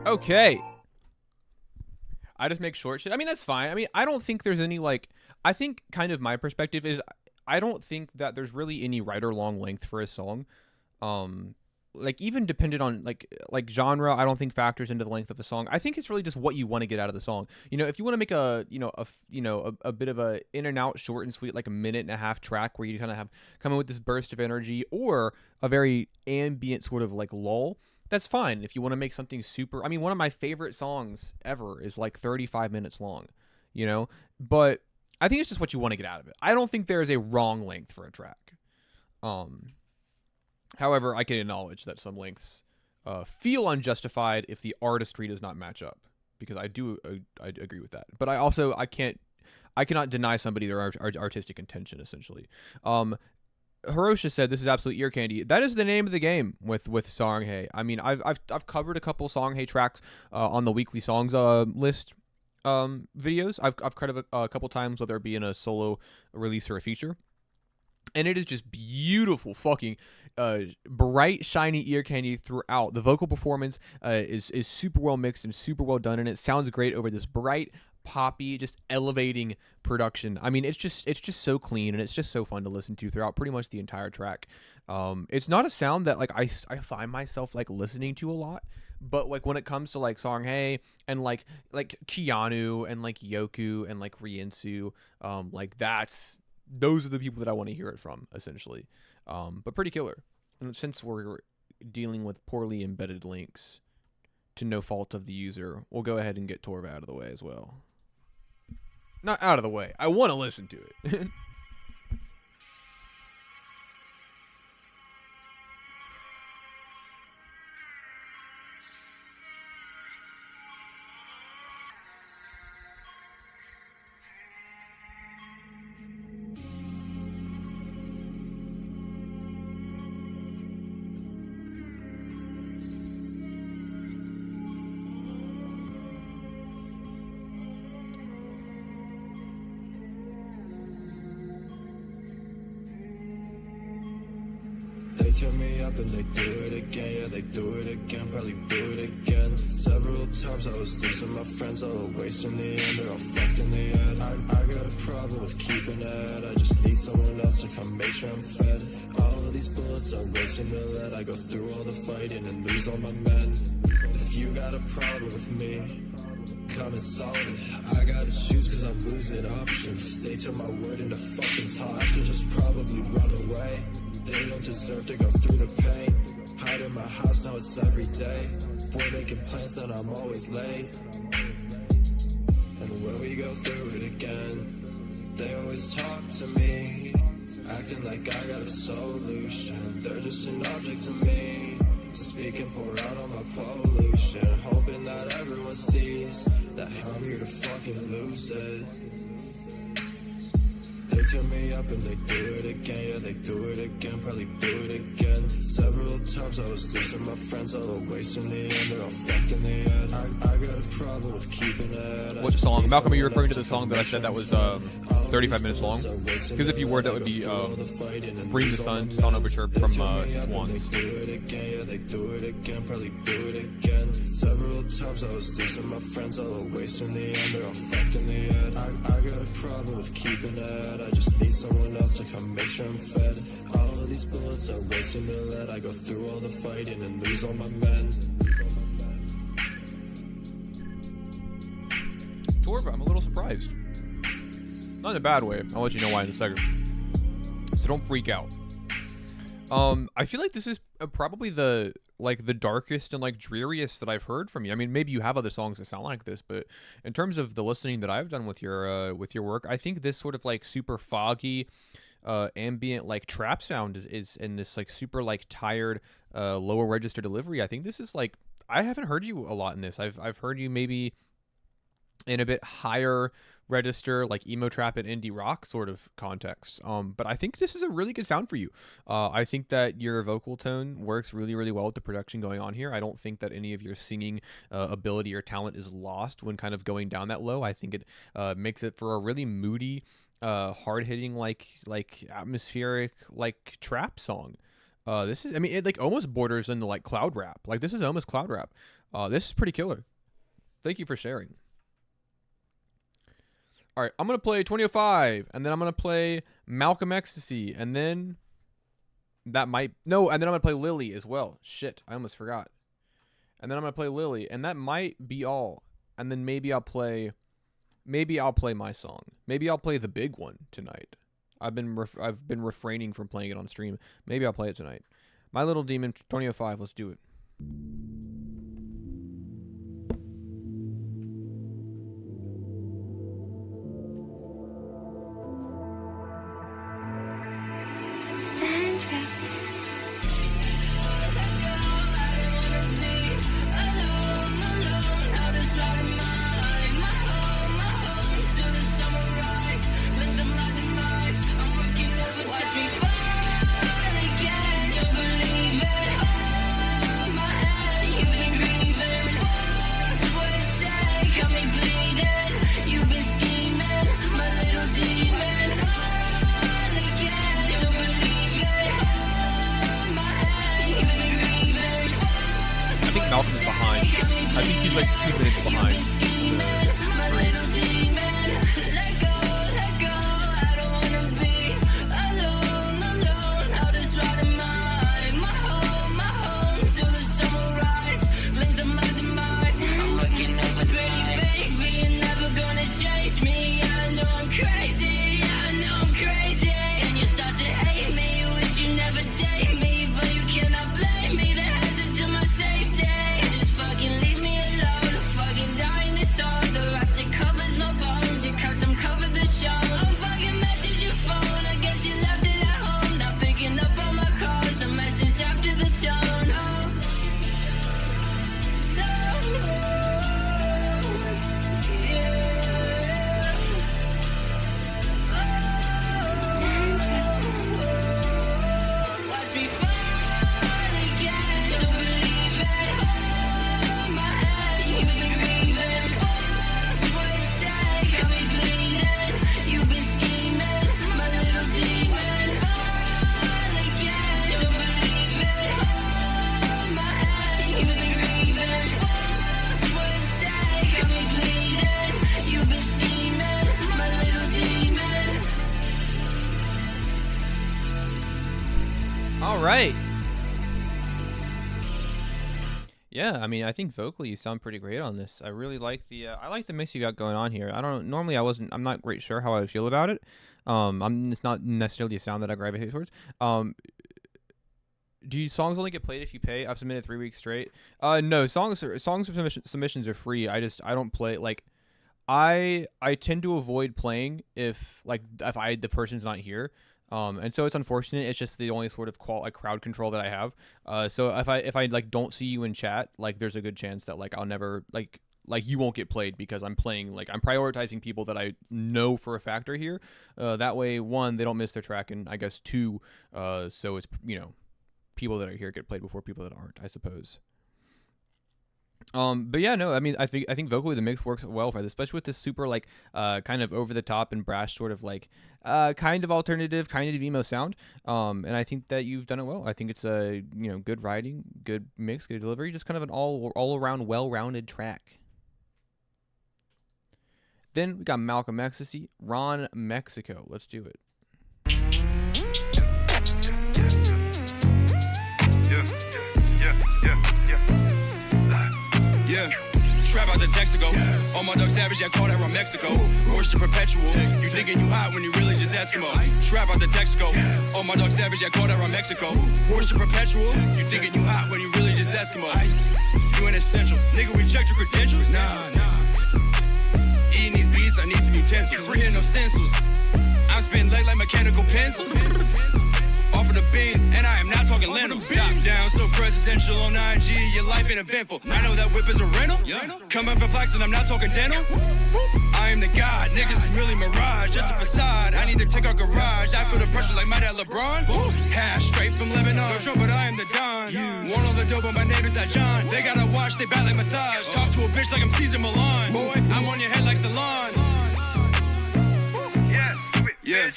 Okay. I just make short shit. I mean, that's fine. I mean, I don't think there's any, like, I think kind of my perspective is I don't think that there's really any right or long length for a song. Like, even dependent on like genre, I don't think factors into the length of a song. I think it's really just what you want to get out of the song. You know, if you want to make a bit of a in and out, short and sweet, like a minute and a half track where you kind of have come in with this burst of energy, or a very ambient sort of like lull, that's fine. If you want to make something super, I mean, one of my favorite songs ever is like 35 minutes long, you know, but I think it's just what you want to get out of it. I don't think there is a wrong length for a track. However, I can acknowledge that some lengths feel unjustified if the artistry does not match up, because I agree with that. But I cannot deny somebody their artistic intention, essentially. Hirosha said this is absolute ear candy. That is the name of the game with Songhei. I mean, I've covered a couple Songhei tracks on the weekly songs list videos. I've covered a couple times, whether it be in a solo release or a feature. And it is just beautiful, fucking bright, shiny ear candy throughout. The vocal performance is super well mixed and super well done, and it sounds great over this bright, poppy, just elevating production. I mean, it's just so clean, and it's just so fun to listen to throughout pretty much the entire track. It's not a sound that like I find myself like listening to a lot, but like when it comes to like Songhei and like Keanu and like Yoku and like Riensu, like those are the people that I want to hear it from, essentially. But pretty killer. And since we're dealing with poorly embedded links to no fault of the user, we'll go ahead and get Torva out of the way as well. Not out of the way. I want to listen to it. They turn me up and they do it again, yeah, they do it again, probably do it again. Several times I was losing my friends, all a waste in the end, they're all fucked in the head. I got a problem with keeping it, I just need someone else to come make sure I'm fed. All of these bullets are wasting the lead, I go through all the fighting and lose all my men. If you got a problem with me, come and solve it. I gotta choose cause I'm losing options. They turn my word into fucking talk, so just probably run away. They don't deserve to go through the pain. Hide in my house, now it's every day. Boy, making plans, then I'm always late. And when we go through it again, they always talk to me, acting like I got a solution. They're just an object to me. Speak and pour out on my pollution, hoping that everyone sees that I'm here to fucking lose it. They turn me up and they do it again, yeah, they do it again, probably do it again. Several times I was losing my friends, all a waste in the end, they're all fucked in the head. I got a problem with keeping it. What song? Malcolm, are you referring to the song that I said that was 35 minutes long? Because if you were, that would be Bring the Sun, Sound Overture from Swans. They do it again, yeah, they do it again, probably do it again. Several times I was losing my friends, all a waste in the end, they're all fucked in the head. I got a problem with keeping it, I just need someone else to come make sure I'm fed. All of these bullets are wasting the lead, I go through all the fighting and lose all my men. Torva, I'm a little surprised. Not in a bad way. I'll let you know why in a second. So don't freak out. I feel like this is probably the darkest and like dreariest that I've heard from you. I mean, maybe you have other songs that sound like this, but in terms of the listening that I've done with your work, I think this sort of like super foggy, ambient like trap sound is in this like super like tired, lower register delivery. I think this is like, I haven't heard you a lot in this. I've heard you maybe in a bit higher register, like emo trap and indie rock sort of context. But I think this is a really good sound for you. I think that your vocal tone works really, really well with the production going on here. I don't think that any of your singing ability or talent is lost when kind of going down that low. I think it makes it for a really moody, hard hitting, like atmospheric, like trap song. This is, I mean, it like almost borders into like cloud rap. Like this is almost cloud rap. This is pretty killer. Thank you for sharing. All right, I'm gonna play 2005, and then I'm gonna play Malcolm Ecstasy, and then that might and then I'm gonna play Lily as well. Shit, I almost forgot. And then I'm gonna play Lily, and that might be all. And then maybe I'll play my song. Maybe I'll play the big one tonight. I've been refraining from playing it on stream. Maybe I'll play it tonight. My Little Demon 2005. Let's do it. Malcolm is behind. I think he's like 2 minutes behind. All right. Yeah, I mean, I think vocally you sound pretty great on this. I really like the mix you got going on here. I'm not quite sure how I would feel about it. It's not necessarily a sound that I gravitate towards. Do songs only get played if you pay? I've submitted 3 weeks straight. No, songs submissions are free. I don't play, like, I tend to avoid playing if the person's not here. And so it's unfortunate. It's just the only sort of crowd control that I have. So if I like don't see you in chat, like there's a good chance that like I'll never like you won't get played because I'm playing, like I'm prioritizing people that I know for a fact are here. That way, 1, they don't miss their track, and I guess 2, so it's, you know, people that are here get played before people that aren't, I suppose. But yeah, no, I mean, I think vocally the mix works well for this, especially with this super like kind of over the top and brash sort of like kind of alternative, kind of emo sound. And I think that you've done it well. I think it's a, you know, good writing, good mix, good delivery, just kind of an all around well-rounded track. Then we got Malcolm Ecstasy, Ron Mexico. Let's do it. Yeah, trap out the Texaco. All my dogs savage, I call that Ron Mexico. Worship perpetual. You thinking you hot when you really just Eskimo. Trap out the Texaco. All my dogs savage, I call that Ron Mexico. Worship perpetual. You thinking you hot when you really just Eskimo. You an essential. Nigga, we checked your credentials. Nah. Eating these beats, I need some utensils. Free here, no stencils. I'm spinning leg like mechanical pencils. Off of the beans, and I am not talking lentils. Top down, so presidential on IG, your life ain't eventful. I know that whip is a rental. Coming for plaques, and I'm not talking dental. I am the god, niggas is merely mirage, just a facade. I need to take our garage. I feel the pressure like my dad LeBron. Hash straight from Lebanon. No Trump, but I am the Don. Want all the dope, but my name is not John. They gotta watch, they bat like massage. Talk to a bitch like I'm Caesar Milan. Boy, I'm on your head like Salon. Yeah.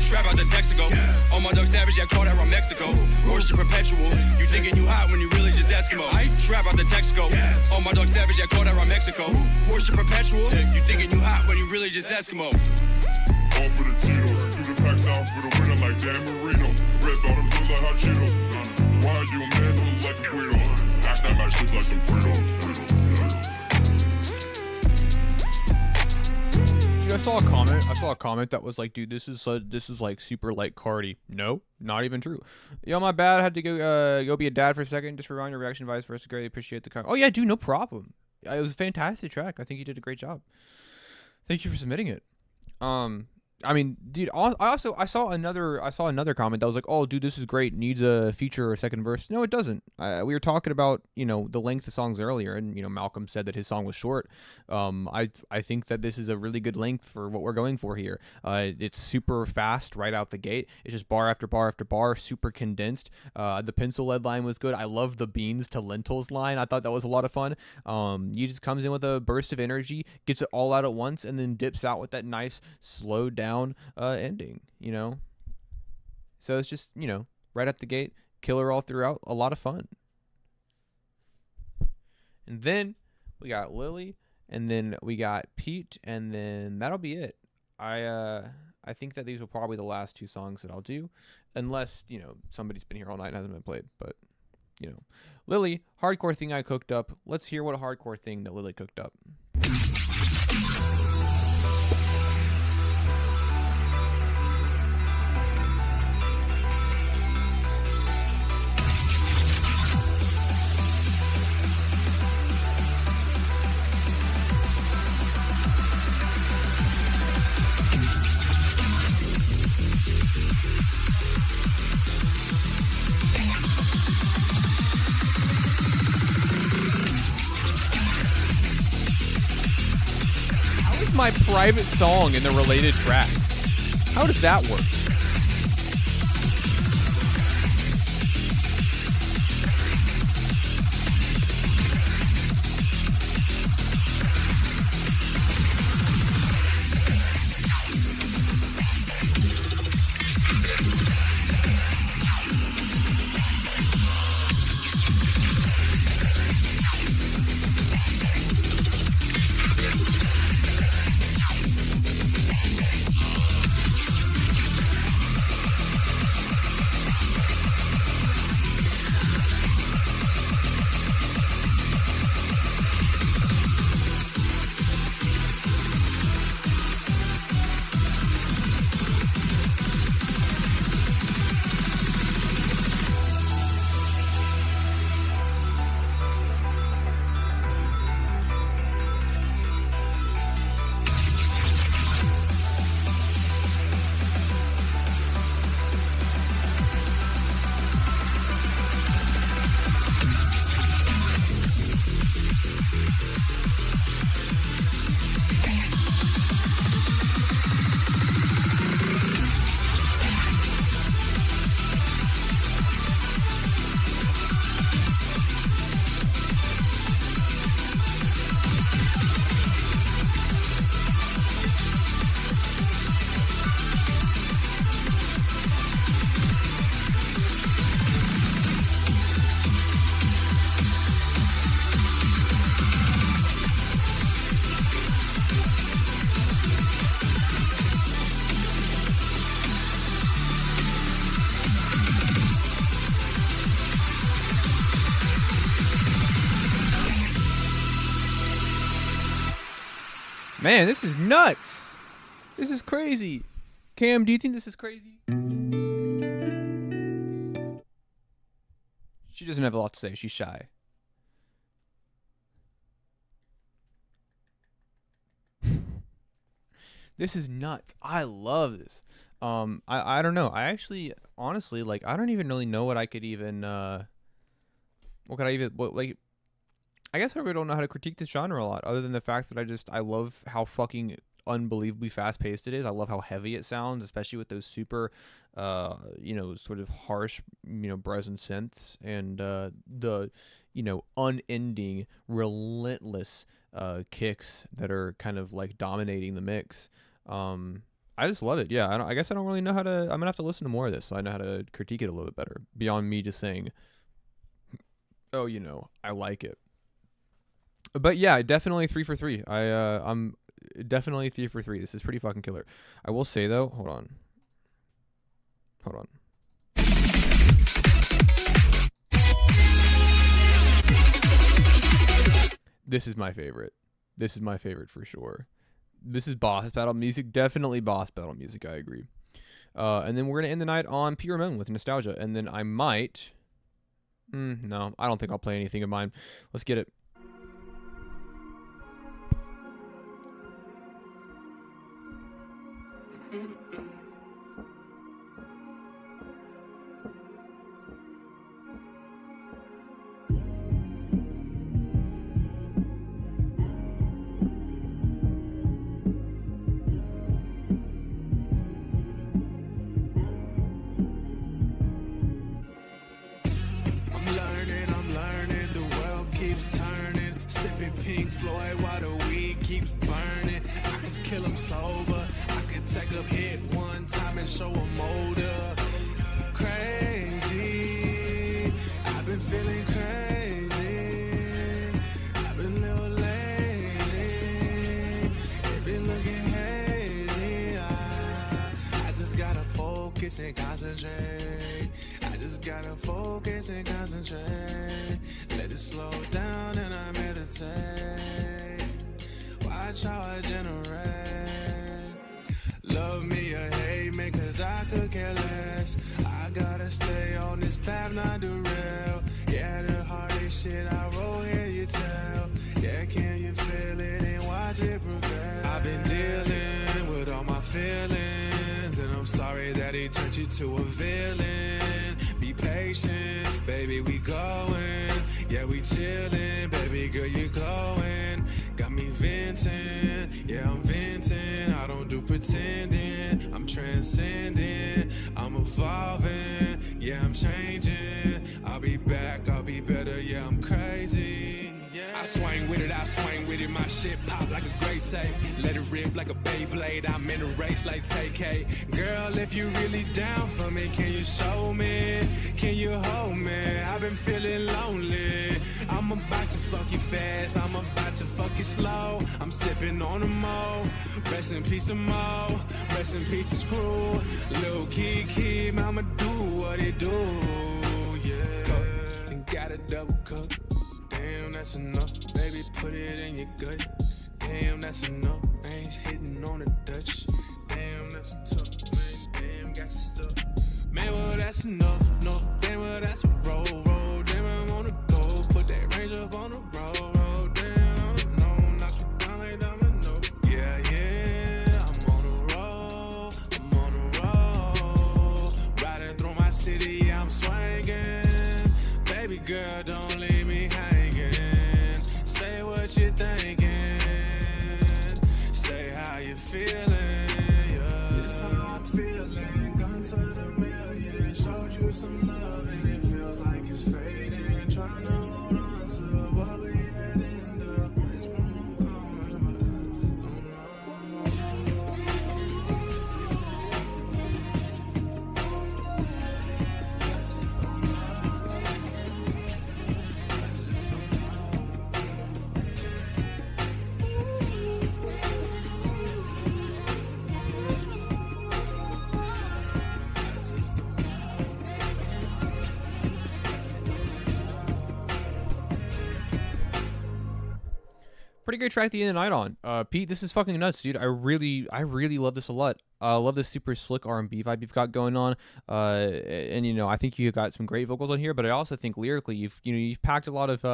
Trap out the Texaco. On my dog Savage, yeah, call that from Mexico. Worship perpetual. You thinking you hot when you really just Eskimo. Trap out the Texaco. On my dog Savage, yeah, call that from Mexico. Worship perpetual. You thinking you hot when you really just Eskimo. All for the Tito's, do the packs out for the winner like Dan Marino. Red bottoms look like hot Cheetos. Why are you a man who looks like a Guido? Ask that match look like some Fritos. Dude, I saw a comment that was like, dude, this is like super like Cardi. No, not even true. Yo, my bad. I had to go be a dad for a second. Just rewind your reaction, vice versa. Greatly appreciate the comment. Oh yeah, dude, no problem. It was a fantastic track. I think you did a great job. Thank you for submitting it. I mean, dude, I saw another comment that was like, oh, dude, this is great. Needs a feature or a second verse. No, it doesn't. We were talking about, the length of songs earlier, and, Malcolm said that his song was short. I think that this is a really good length for what we're going for here. It's super fast right out the gate. It's just bar after bar after bar, super condensed. The pencil lead line was good. I love the beans to lentils line. I thought that was a lot of fun. He just comes in with a burst of energy, gets it all out at once, and then dips out with that nice slowed down ending, so it's just, right at the gate, killer all throughout, a lot of fun. And then we got Lily, and then we got Pete, and then that'll be it. I think that these will probably be the last two songs that I'll do, unless somebody's been here all night and hasn't been played. But Lily, hardcore thing I cooked up. Let's hear what a hardcore thing that Lily cooked up. My private song in the related tracks. How does that work? Man, this is nuts. This is crazy. Cam, do you think this is crazy? She doesn't have a lot to say. She's shy. This is nuts. I love this. I don't know. I actually, honestly, I don't even really know what I could even, I guess I really don't know how to critique this genre a lot, other than the fact that I love how fucking unbelievably fast-paced it is. I love how heavy it sounds, especially with those super, sort of harsh, brazen synths, and the, unending, relentless kicks that are kind of dominating the mix. I just love it. Yeah, I guess I don't really know how to. I'm gonna have to listen to more of this so I know how to critique it a little bit better. Beyond me just saying, oh, I like it. But yeah, definitely 3 for 3. I'm definitely 3 for 3. This is pretty fucking killer. I will say though, hold on. This is my favorite. This is my favorite for sure. This is boss battle music. Definitely boss battle music. I agree. And then we're gonna end the night on P. Ramon with Nostalgia, and then I might. No, I don't think I'll play anything of mine. Let's get it. I'm learning, the world keeps turning. Sipping Pink Floyd while the weed keeps burning. I could kill him sober, I could take a hit one time and show him older. Crazy, I've been feeling crazy. I've been a little lazy, it's been looking hazy. I just gotta focus and concentrate. I just gotta focus and concentrate. Let it slow down and I meditate. Watch how I generate. Love me or hate me, cause I could care less. I gotta stay on this path, not derail. Yeah, the hardest shit I wrote, here you tell. Yeah, can you feel it and watch it prevail? I've been dealing with all my feelings, and I'm sorry that he turned you to a villain. Be patient, baby, we going. Yeah, we chillin', baby girl, you glowing. Got me venting, yeah, I'm venting. I don't do pretending, I'm transcending. I'm evolving, yeah, I'm changing. I'll be back, I'll be better, yeah, I'm crazy. I swing with it, my shit pop like a great tape. Let it rip like a Beyblade, I'm in a race like TK. Girl, if you really down for me, can you show me? Can you hold me? I've been feeling lonely. I'm about to fuck you fast, I'm about to fuck you slow. I'm sipping on the mo. Rest in peace of Mo, rest in peace of Screw. Lil' Kiki, I'ma do what it do, yeah. And got a double cup. Damn, that's enough, baby, put it in your gut. Damn, that's enough, ain't hitting on the Dutch. Damn, that's tough, man, damn, got you stuck. Man, well, that's enough, no, damn, well, that's a roll. Damn, I'm on the go, put that range up on the road. Damn, I don't know, knock it down like domino. Yeah, I'm on the roll. Riding through my city, I'm swinging. Baby girl, don't leave me hanging. Say what you're thinking. Say how you feeling. Yeah. This how I'm feeling. Gun to the million. Showed you some love and it feels like it's fading. Trying to hold on to what we had in the place where I'm going, but I Pretty great track to end the night on. Pete, this is fucking nuts, dude. I really love this a lot. I love this super slick R&B vibe you've got going on. And I think you got some great vocals on here, but I also think lyrically you've packed a lot of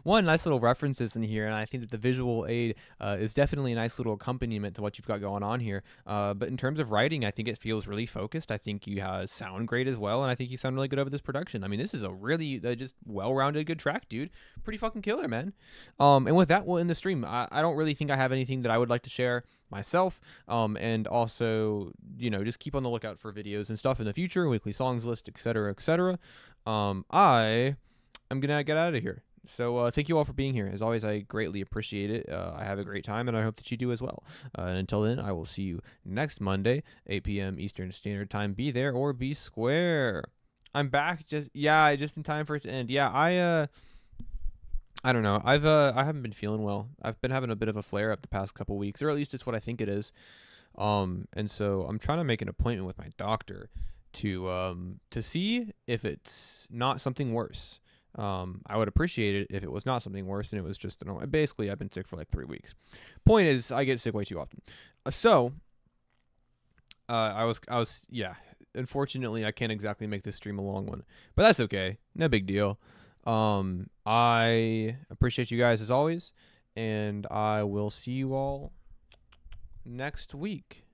nice little references in here, and I think that the visual aid is definitely a nice little accompaniment to what you've got going on here. But in terms of writing, I think it feels really focused. I think you sound great as well, and I think you sound really good over this production. I mean, this is a really just well-rounded good track, dude. Pretty fucking killer, man. And with that, we'll end the stream. I don't really think I have anything that I would like to share myself, and also just keep on the lookout for videos and stuff in the future, weekly songs list, etc. I am gonna get out of here. So thank you all for being here. As always, I greatly appreciate it. I have a great time, and I hope that you do as well. And until then, I will see you next Monday, 8 p.m. Eastern Standard Time. Be there or be square. I'm back just in time for it to end. Yeah, I don't know. I haven't been feeling well. I've been having a bit of a flare up the past couple weeks, or at least it's what I think it is. And so I'm trying to make an appointment with my doctor to see if it's not something worse. I would appreciate it if it was not something worse and it was just basically I've been sick for like 3 weeks. Point is, I get sick way too often. I was unfortunately I can't exactly make this stream a long one, but that's okay. No big deal. I appreciate you guys as always, and I will see you all next week.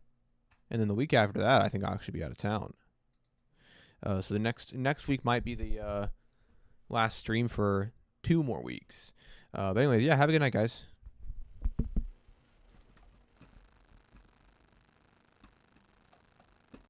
And then the week after that, I think I'll actually be out of town. So the next week might be the last stream for 2 more weeks. But anyways, yeah, have a good night, guys.